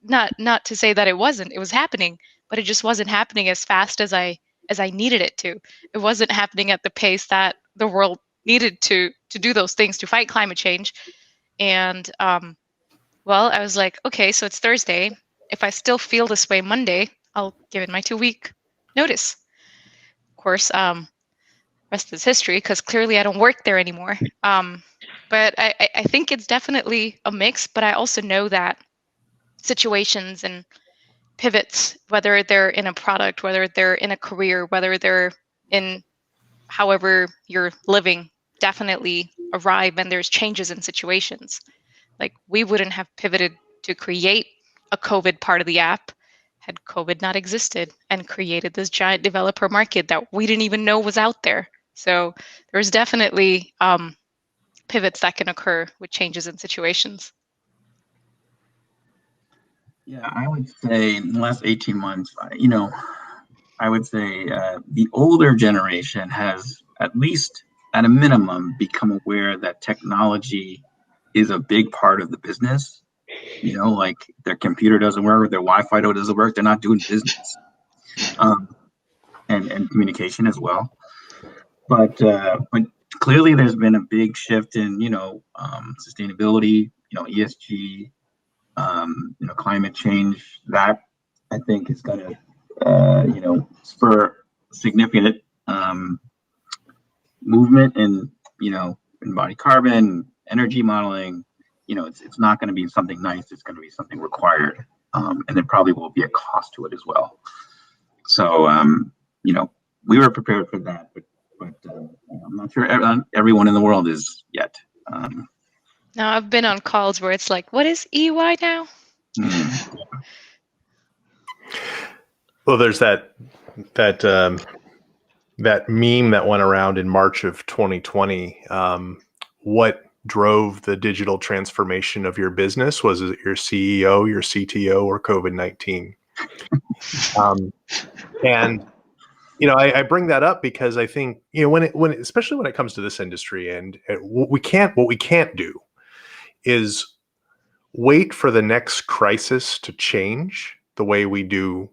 not to say that it wasn't. It was happening, but it just wasn't happening as fast as I needed it to. It wasn't happening at the pace that the world needed to do those things to fight climate change. And well, I was like, okay, so it's Thursday. If I still feel this way Monday, I'll give it my 2-week notice. Of course, rest is history, because clearly I don't work there anymore. But I think it's definitely a mix, but I also know that situations and pivots, whether they're in a product, whether they're in a career, whether they're in however you're living, definitely arrive and there's changes in situations. Like, we wouldn't have pivoted to create a COVID part of the app had COVID not existed and created this giant developer market that we didn't even know was out there. So there's definitely pivots that can occur with changes in situations. Yeah, I would say in the last 18 months, I would say the older generation has, at least at a minimum, become aware that technology is a big part of the business. Like their computer doesn't work, their Wi-Fi doesn't work, they're not doing business. And communication as well. But clearly there's been a big shift in, sustainability, ESG, climate change. That I think is going to, spur significant movement in, embodied carbon, energy modeling. It's not going to be something nice. It's going to be something required. And there probably will be a cost to it as well. So, we were prepared for that, but I'm not sure everyone in the world is yet. Now, I've been on calls where it's like, what is EY now? Well, there's that meme that went around in March of 2020. What drove the digital transformation of your business? Was it your CEO, your CTO, or COVID-19? And I bring that up because I think especially when it comes to this industry, and what we can't do is wait for the next crisis to change the way we do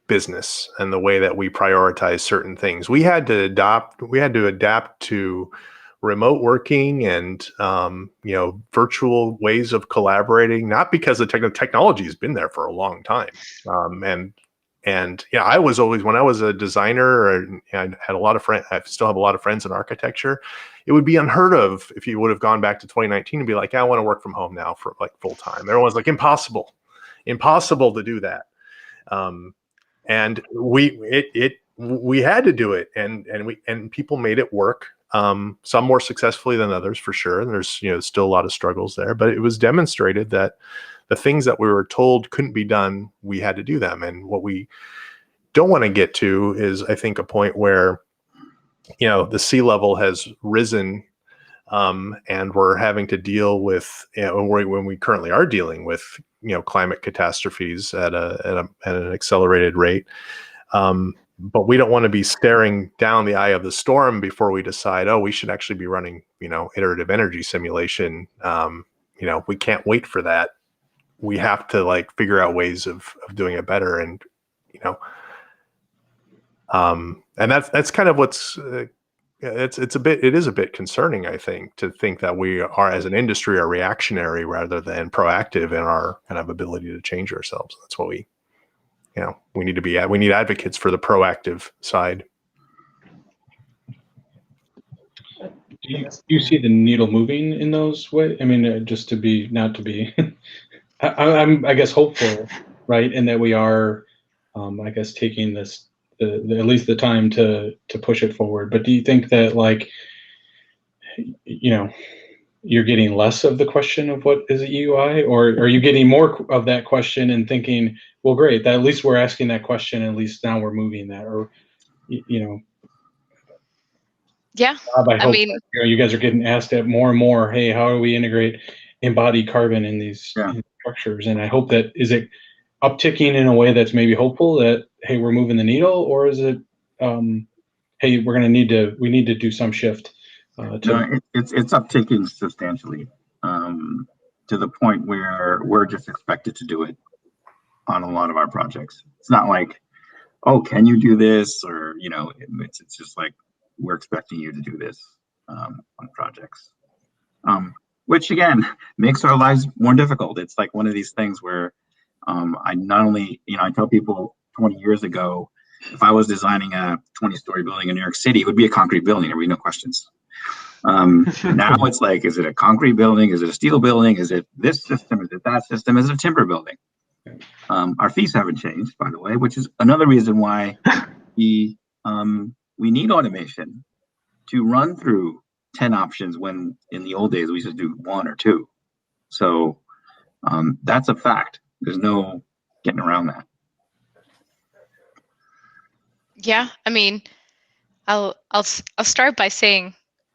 business and the way that we prioritize certain things. We had to adapt to remote working and virtual ways of collaborating, not because the technology has been there for a long time. And I was always, when I was a designer, I had a lot of friends, I still have a lot of friends in architecture. It would be unheard of if you would have gone back to 2019 and be like, I want to work from home now for like full time. Everyone's like, impossible to do that. And we had to do it, and people made it work. Some more successfully than others, for sure. And there's still a lot of struggles there, but it was demonstrated that the things that we were told couldn't be done, we had to do them. And what we don't want to get to is, I think, a point where the sea level has risen, and we're having to deal with when we currently are dealing with climate catastrophes at an accelerated rate. But we don't want to be staring down the eye of the storm before we decide, we should actually be running, iterative energy simulation. We can't wait for that. We have to figure out ways of doing it better. And, and that's kind of what's, it is a bit concerning, I think, to think that we are, as an industry, are reactionary rather than proactive in our kind of ability to change ourselves. That's what we need to be. We need advocates for the proactive side. Do you see the needle moving in those ways? I mean, just to be, not to be, I'm, I guess, hopeful, right? And that we are, I guess, taking this, at least the time to push it forward. But do you think that, you're getting less of the question of what is a UI, or are you getting more of that question and thinking, well, great, that at least we're asking that question, at least now we're moving that, or Yeah, Bob, I hope mean, you guys are getting asked that more and more. Hey, how do we integrate embodied carbon in these structures? And I hope that, is it upticking in a way that's maybe hopeful that, hey, we're moving the needle, or is it hey, we need to do some shift. It's uptaking substantially, to the point where we're just expected to do it on a lot of our projects. It's not like, oh, can you do this? Or, it's just like, we're expecting you to do this on projects. Which again, makes our lives more difficult. It's like one of these things where I not only, I tell people 20 years ago, if I was designing a 20-story building in New York City, it would be a concrete building. There would be no questions. Now it's like, is it a concrete building? Is it a steel building? Is it this system? Is it that system? Is it a timber building? Our fees haven't changed, by the way, which is another reason why we need automation to run through 10 options when in the old days we used to do 1 or 2. So that's a fact. There's no getting around that. Yeah, I mean, I'll start by saying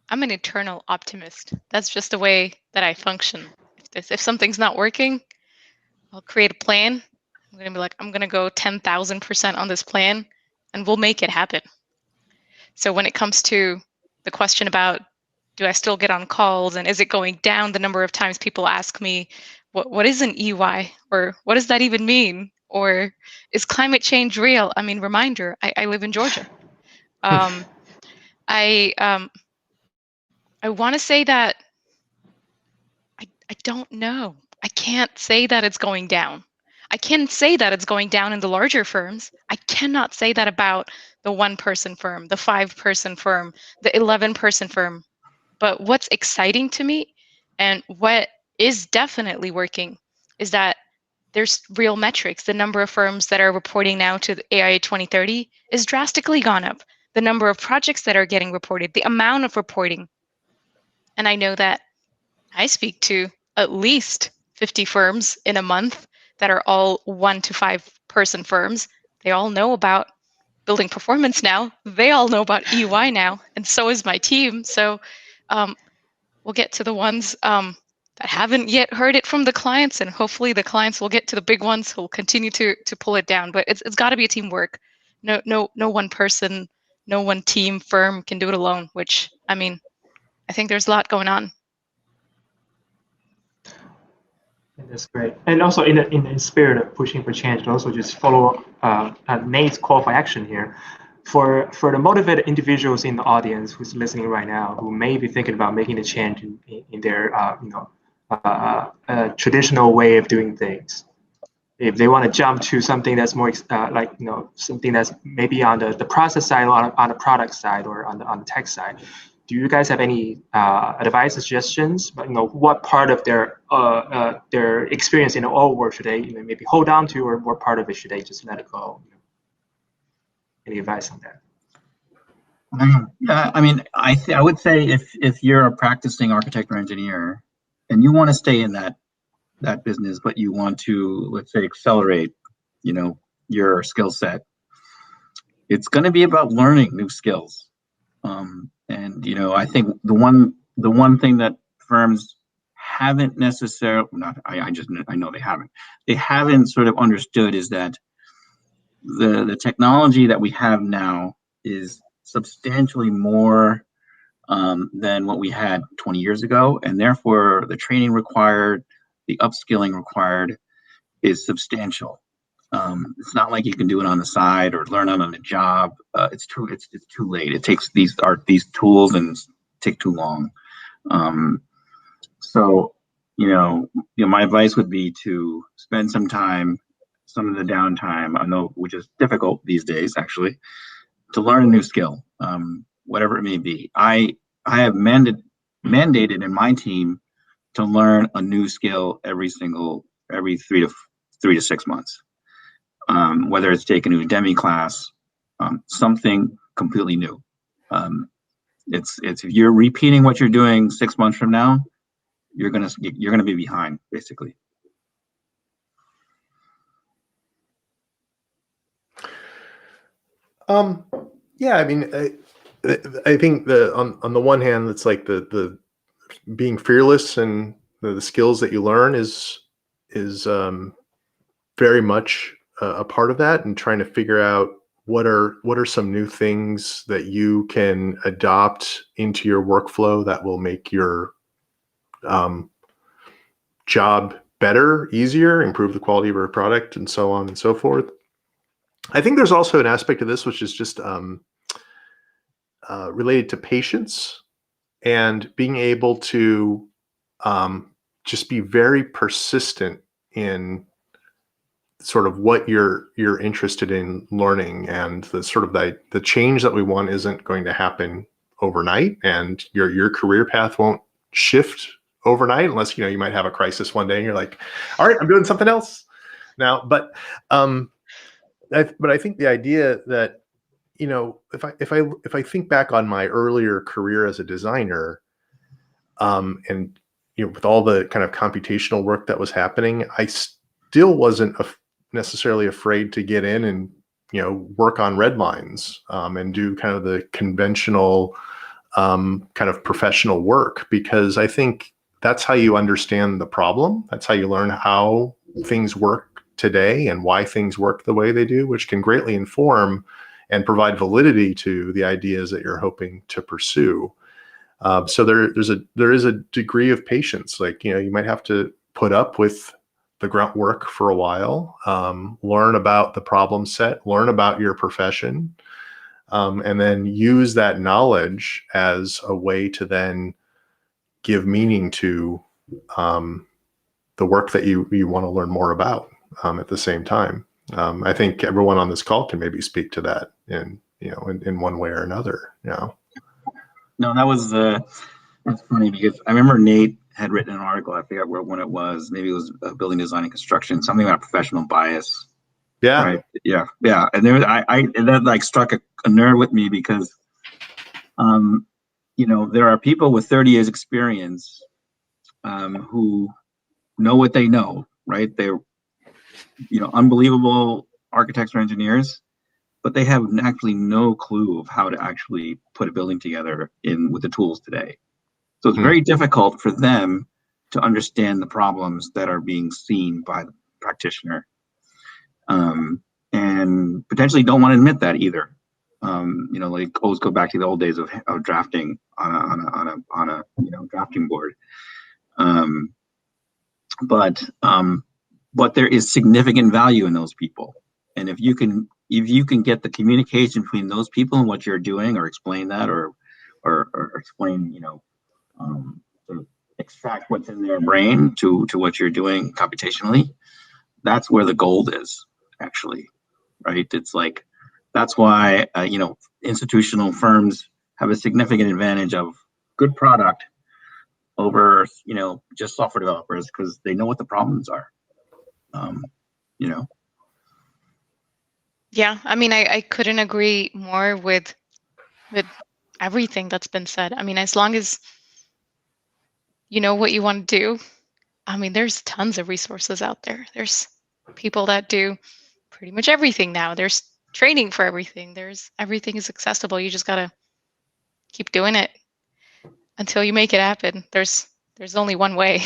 I'm an eternal optimist. That's just the way that I function. If something's not working, I'll create a plan. I'm gonna be like, I'm gonna go 10,000% on this plan, and we'll make it happen. So when it comes to the question about, do I still get on calls, and is it going down the number of times people ask me, what is an EY, or what does that even mean, or is climate change real? I mean, reminder, I live in Georgia. I want to say that I don't know. I can't say that it's going down. I can say that it's going down in the larger firms. I cannot say that about the 1-person firm, the 5-person firm, the 11-person firm. But what's exciting to me and what is definitely working is that there's real metrics. The number of firms that are reporting now to the AIA 2030 is drastically gone up. The number of projects that are getting reported, the amount of reporting. And I know that I speak to at least 50 firms in a month that are all 1 to 5-person firms. They all know about building performance now. They all know about EY now, and so is my team. So we'll get to the ones that haven't yet heard it from the clients, and hopefully the clients will get to the big ones who will continue to pull it down. But it's got to be a teamwork. No one person, no one team firm can do it alone. Which, I mean, I think there's a lot going on. That's great. And also in the spirit of pushing for change, also just follow Nate's call for action here. For the motivated individuals in the audience who's listening right now, who may be thinking about making a change in their traditional way of doing things, if they want to jump to something that's more something that's maybe on the process side, or on the product side, or on the tech side, do you guys have any advice, suggestions? But what part of their experience in the old world should they maybe hold on to, or what part of it should they just let it go? Any advice on that? Yeah, I mean, I would say if you're a practicing architect or engineer and you want to stay in that business, but you want to, let's say, accelerate, your skill set, it's going to be about learning new skills. And I think the one thing that firms haven't necessarily, I know they haven't sort of understood is that the technology that we have now is substantially more than what we had 20 years ago, and therefore the training required, the upskilling required is substantial. It's not like you can do it on the side or learn it on the job. It's too late. It takes these tools and take too long. So my advice would be to spend some time, some of the downtime, I know, which is difficult these days actually, to learn a new skill, whatever it may be. I have mandated in my team to learn a new skill every 3 to 6 months. Whether it's taking a Udemy class, something completely new. It's if you're repeating what you're doing 6 months from now, you're gonna be behind, basically. Yeah, I mean, I think on the one hand, it's like the being fearless and the skills that you learn is very much a part of that, and trying to figure out what are some new things that you can adopt into your workflow that will make your job better, easier, improve the quality of your product, and so on and so forth. I think there's also an aspect of this which is just related to patience and being able to just be very persistent in sort of what you're interested in learning, and the sort of the change that we want isn't going to happen overnight, and your career path won't shift overnight unless you might have a crisis one day and you're like, all right, I'm doing something else now. But I think the idea that if I think back on my earlier career as a designer, and with all the kind of computational work that was happening, I still wasn't necessarily afraid to get in and work on red lines and do kind of the conventional kind of professional work, because I think that's how you understand the problem. That's how you learn how things work today and why things work the way they do, which can greatly inform and provide validity to the ideas that you're hoping to pursue. So there is a degree of patience. Like, you might have to put up with the grunt work for a while, learn about the problem set, learn about your profession, and then use that knowledge as a way to then give meaning to the work that you want to learn more about at the same time. I think everyone on this call can maybe speak to that in one way or another. No, that's funny, because I remember Nate had written an article. I forget when it was. Maybe it was building design and construction, something about professional bias. Yeah. Right. Yeah. And there, and that like struck a nerve with me, because, there are people with 30 years experience who know what they know, right? They're, unbelievable architects or engineers, but they have actually no clue of how to actually put a building together with the tools today. So it's very difficult for them to understand the problems that are being seen by the practitioner, and potentially don't want to admit that either. Like always go back to the old days of drafting on a drafting board. But there is significant value in those people, and if you can get the communication between those people and what you're doing, or explain that, or explain, sort of extract what's in their brain to what you're doing computationally, that's where the gold is, actually, right? It's like, that's why institutional firms have a significant advantage of good product over just software developers, because they know what the problems are. Yeah, I mean, I couldn't agree more with everything that's been said. I mean, as long as you know what you want to do, I mean, there's tons of resources out there. There's people that do pretty much everything now. There's training for everything. Everything is accessible. You just gotta keep doing it until you make it happen. There's only one way.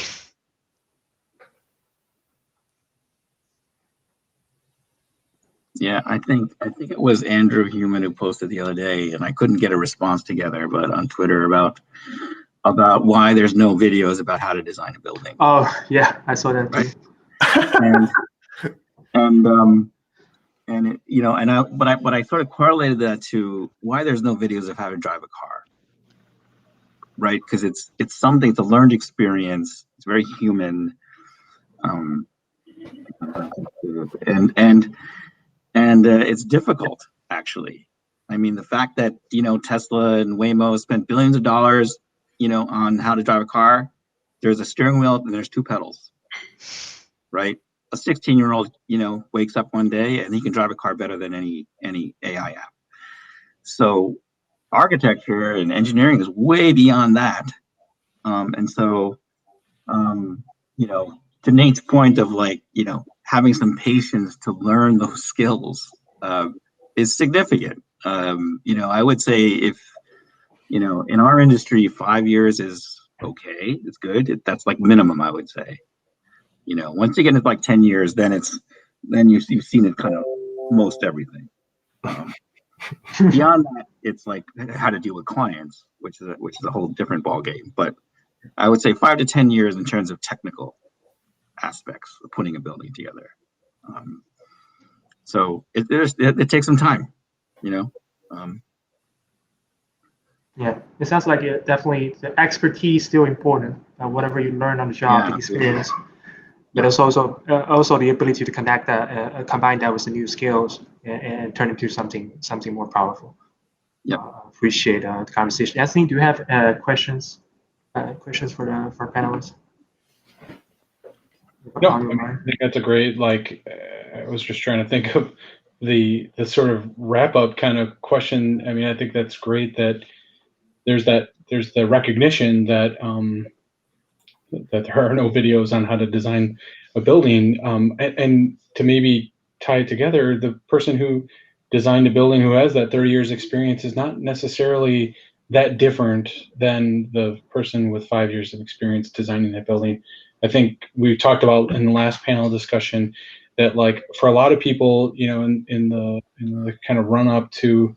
Yeah, I think it was Andrew Human who posted the other day, and I couldn't get a response together, but on Twitter about why there's no videos about how to design a building. Oh yeah, I saw that too. But I sort of correlated that to why there's no videos of how to drive a car, right? Because it's something, it's a learned experience. It's very human, and it's difficult, actually. I mean, the fact that Tesla and Waymo spent billions of dollars, on how to drive a car. There's a steering wheel and there's two pedals, right? A 16-year-old, wakes up one day and he can drive a car better than any AI app. So architecture and engineering is way beyond that. And so, to Nate's point of having some patience to learn those skills is significant. I would say if, in our industry, 5 years is okay. It's good. That's like minimum, I would say. Once you get into like 10 years, then you've seen it kind of most everything. Beyond that, it's like how to deal with clients, which is a whole different ballgame. But I would say 5 to 10 years in terms of technical aspects of putting a building together. So it takes some time, you know. Yeah, it sounds like definitely the expertise still important. Whatever you learn on the job, the experience, but it's also the ability to connect that, combine that with the new skills, and turn it into something more powerful. Yeah, appreciate the conversation. Anthony, do you have questions? Questions for panelists? No, I think that's a great, like, I was just trying to think of the sort of wrap up kind of question. I mean, I think that's great that there's the recognition that that there are no videos on how to design a building, and to maybe tie it together, the person who designed a building who has that 30 years experience is not necessarily that different than the person with 5 years of experience designing that building. I think we talked about in the last panel discussion that, like, for a lot of people, you know, in the kind of run up to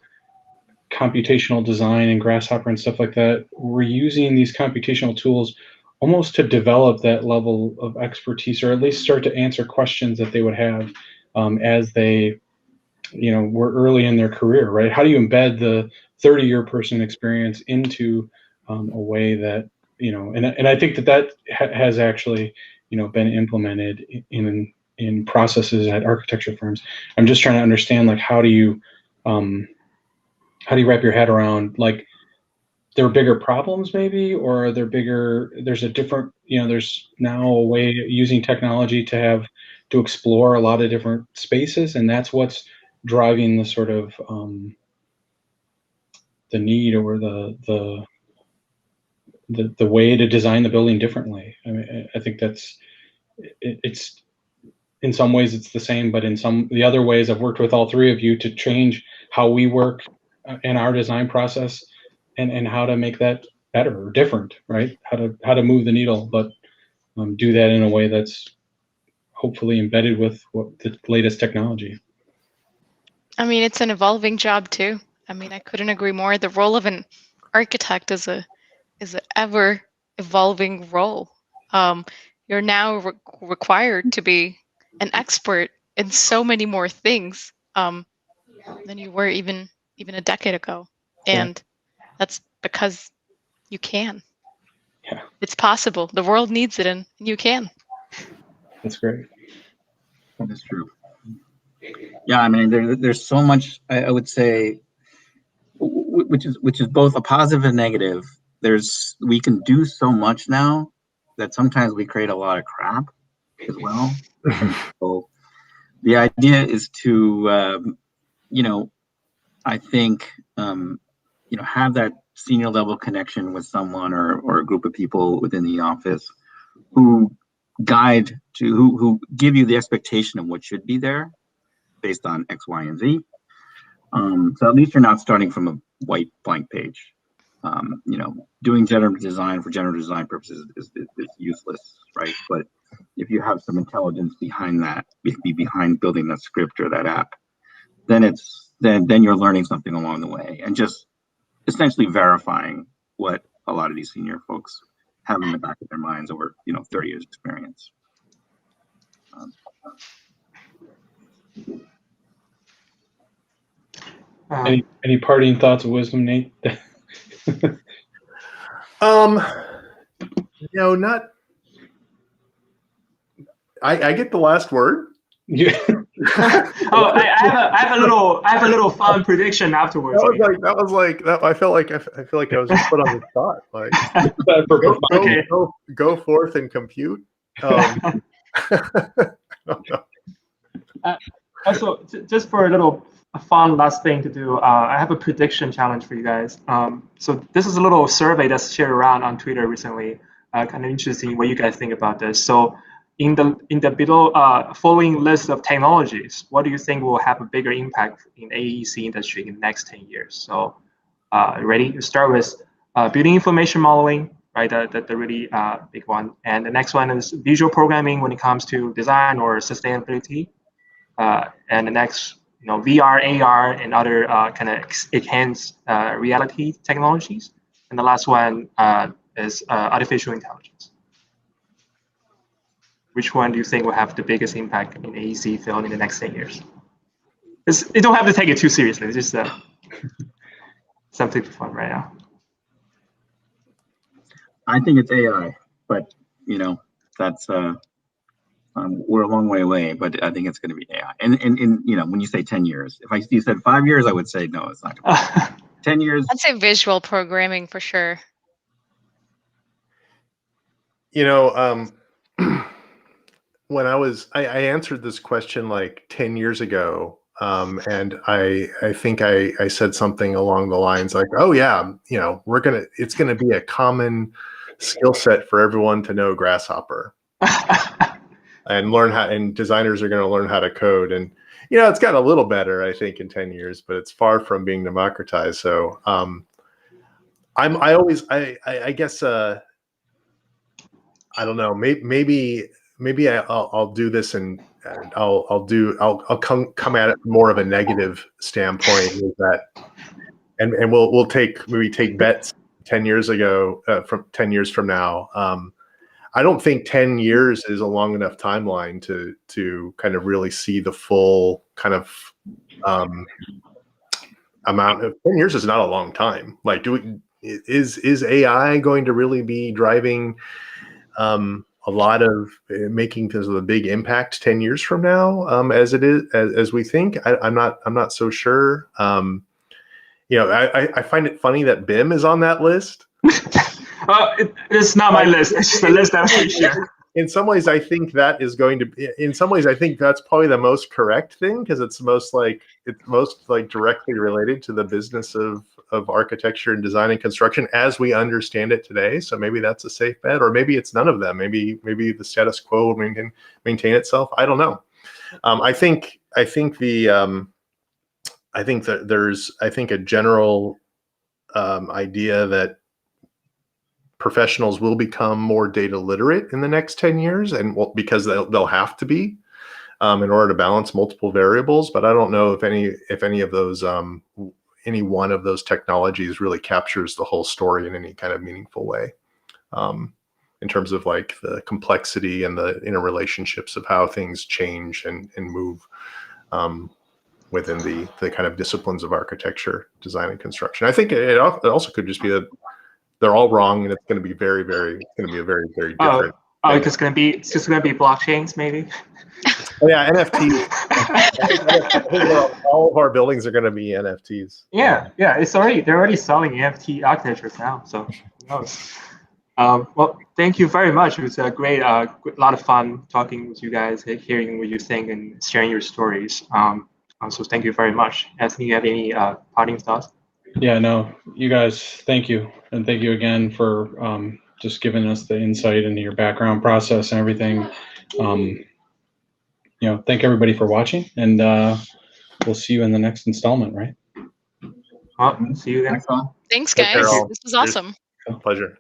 computational design and Grasshopper and stuff like that, we're using these computational tools almost to develop that level of expertise, or at least start to answer questions that they would have as they, you know, were early in their career, right? How do you embed the 30-year person experience into a way that, you know, and I think that has actually, you know, been implemented in processes at architecture firms. I'm just trying to understand, like, how do you wrap your head around, like, there are bigger problems maybe, or are there there's a different, you know, there's now a way using technology to explore a lot of different spaces, and that's what's driving the sort of the need, or the way to design the building differently. I mean, I think it's in some ways it's the same, but in the other ways, I've worked with all three of you to change how we work in our design process, and how to make that better or different, right? How to move the needle, but do that in a way that's hopefully embedded with the latest technology. I mean, it's an evolving job too. I mean, I couldn't agree more. The role of an architect is an ever evolving role. You're now required to be an expert in so many more things than you were even a decade ago, and that's because you can. Yeah, it's possible. The world needs it, and you can. That's great. That is true. Yeah, I mean, there's so much, I would say, which is both a positive and negative. We can do so much now that sometimes we create a lot of crap as well. So the idea is to, you know, I think, you know, have that senior level connection with someone or a group of people within the office who who give you the expectation of what should be there based on X, Y, and Z. So at least you're not starting from a white blank page. You know, doing generative design for generative design purposes is useless, right? But if you have some intelligence behind that, behind building that script or that app, then then you're learning something along the way, and just essentially verifying what a lot of these senior folks have in the back of their minds over, you know, 30 years experience. Any parting thoughts of wisdom, Nate? No, not. I get the last word. Yeah. Oh, I have a little fun prediction afterwards. I feel like I was just put on the spot. Like, go forth and compute. Also, just for a fun last thing to do, I have a prediction challenge for you guys. So this is a little survey that's shared around on Twitter recently. Kind of interesting what you guys think about this. So in the below following list of technologies, what do you think will have a bigger impact in the AEC industry in the next 10 years? So ready? You start with building information modeling, right? The really big one. And the next one is visual programming when it comes to design or sustainability. And the next VR, AR, and other kind of enhanced reality technologies. And the last one is artificial intelligence. Which one do you think will have the biggest impact in AEC field in the next 10 years? You don't have to take it too seriously. It's just something for fun right now. I think it's AI, but that's we're a long way away. But I think it's going to be AI. And when you say 10 years, if you said 5 years, I would say no, it's not going to be 10 years. I'd say visual programming for sure. When I answered this question like 10 years ago, and I think I said something along the lines like, oh yeah, it's gonna be a common skill set for everyone to know Grasshopper and designers are gonna learn how to code. And it's gotten a little better, I think, in 10 years, but it's far from being democratized. So I guess I don't know, maybe I'll do this and I'll come at it more of a negative standpoint with that, and we'll take bets 10 years ago from 10 years from now. I don't think 10 years is a long enough timeline to kind of really see the full kind of amount of 10 years is not a long time. Like, is AI going to really be driving a lot of making because of the big impact 10 years from now, as it is, as we think? I'm not so sure. I find it funny that BIM is on that list. It's not my list. It's just the list that I share. In some ways, I think that is going to be. In some ways, I think that's probably the most correct thing because it's most directly related to the business of architecture and design and construction as we understand it today. So maybe that's a safe bet, or maybe it's none of them. Maybe the status quo will maintain itself. I don't know. I think that there's a general idea that professionals will become more data literate in the next 10 years, and because they'll have to be in order to balance multiple variables. But I don't know if any of those any one of those technologies really captures the whole story in any kind of meaningful way, in terms of like the complexity and the interrelationships of how things change and move within the kind of disciplines of architecture, design, and construction. I think it also could just be that they're all wrong, and it's going to be very, very different. It's just going to be blockchains, maybe. Oh yeah, NFTs. All of our buildings are going to be NFTs. Yeah. They're already selling NFT architectures now. So who knows? Well, thank you very much. It was a great, lot of fun talking with you guys, hearing what you think, and sharing your stories. So thank you very much. Anthony, you have any parting thoughts? Yeah, no, you guys, thank you. And thank you again for just giving us the insight into your background process and everything. Thank everybody for watching, and we'll see you in the next installment, right? Well, see you then. Thanks, guys. This was awesome. Pleasure.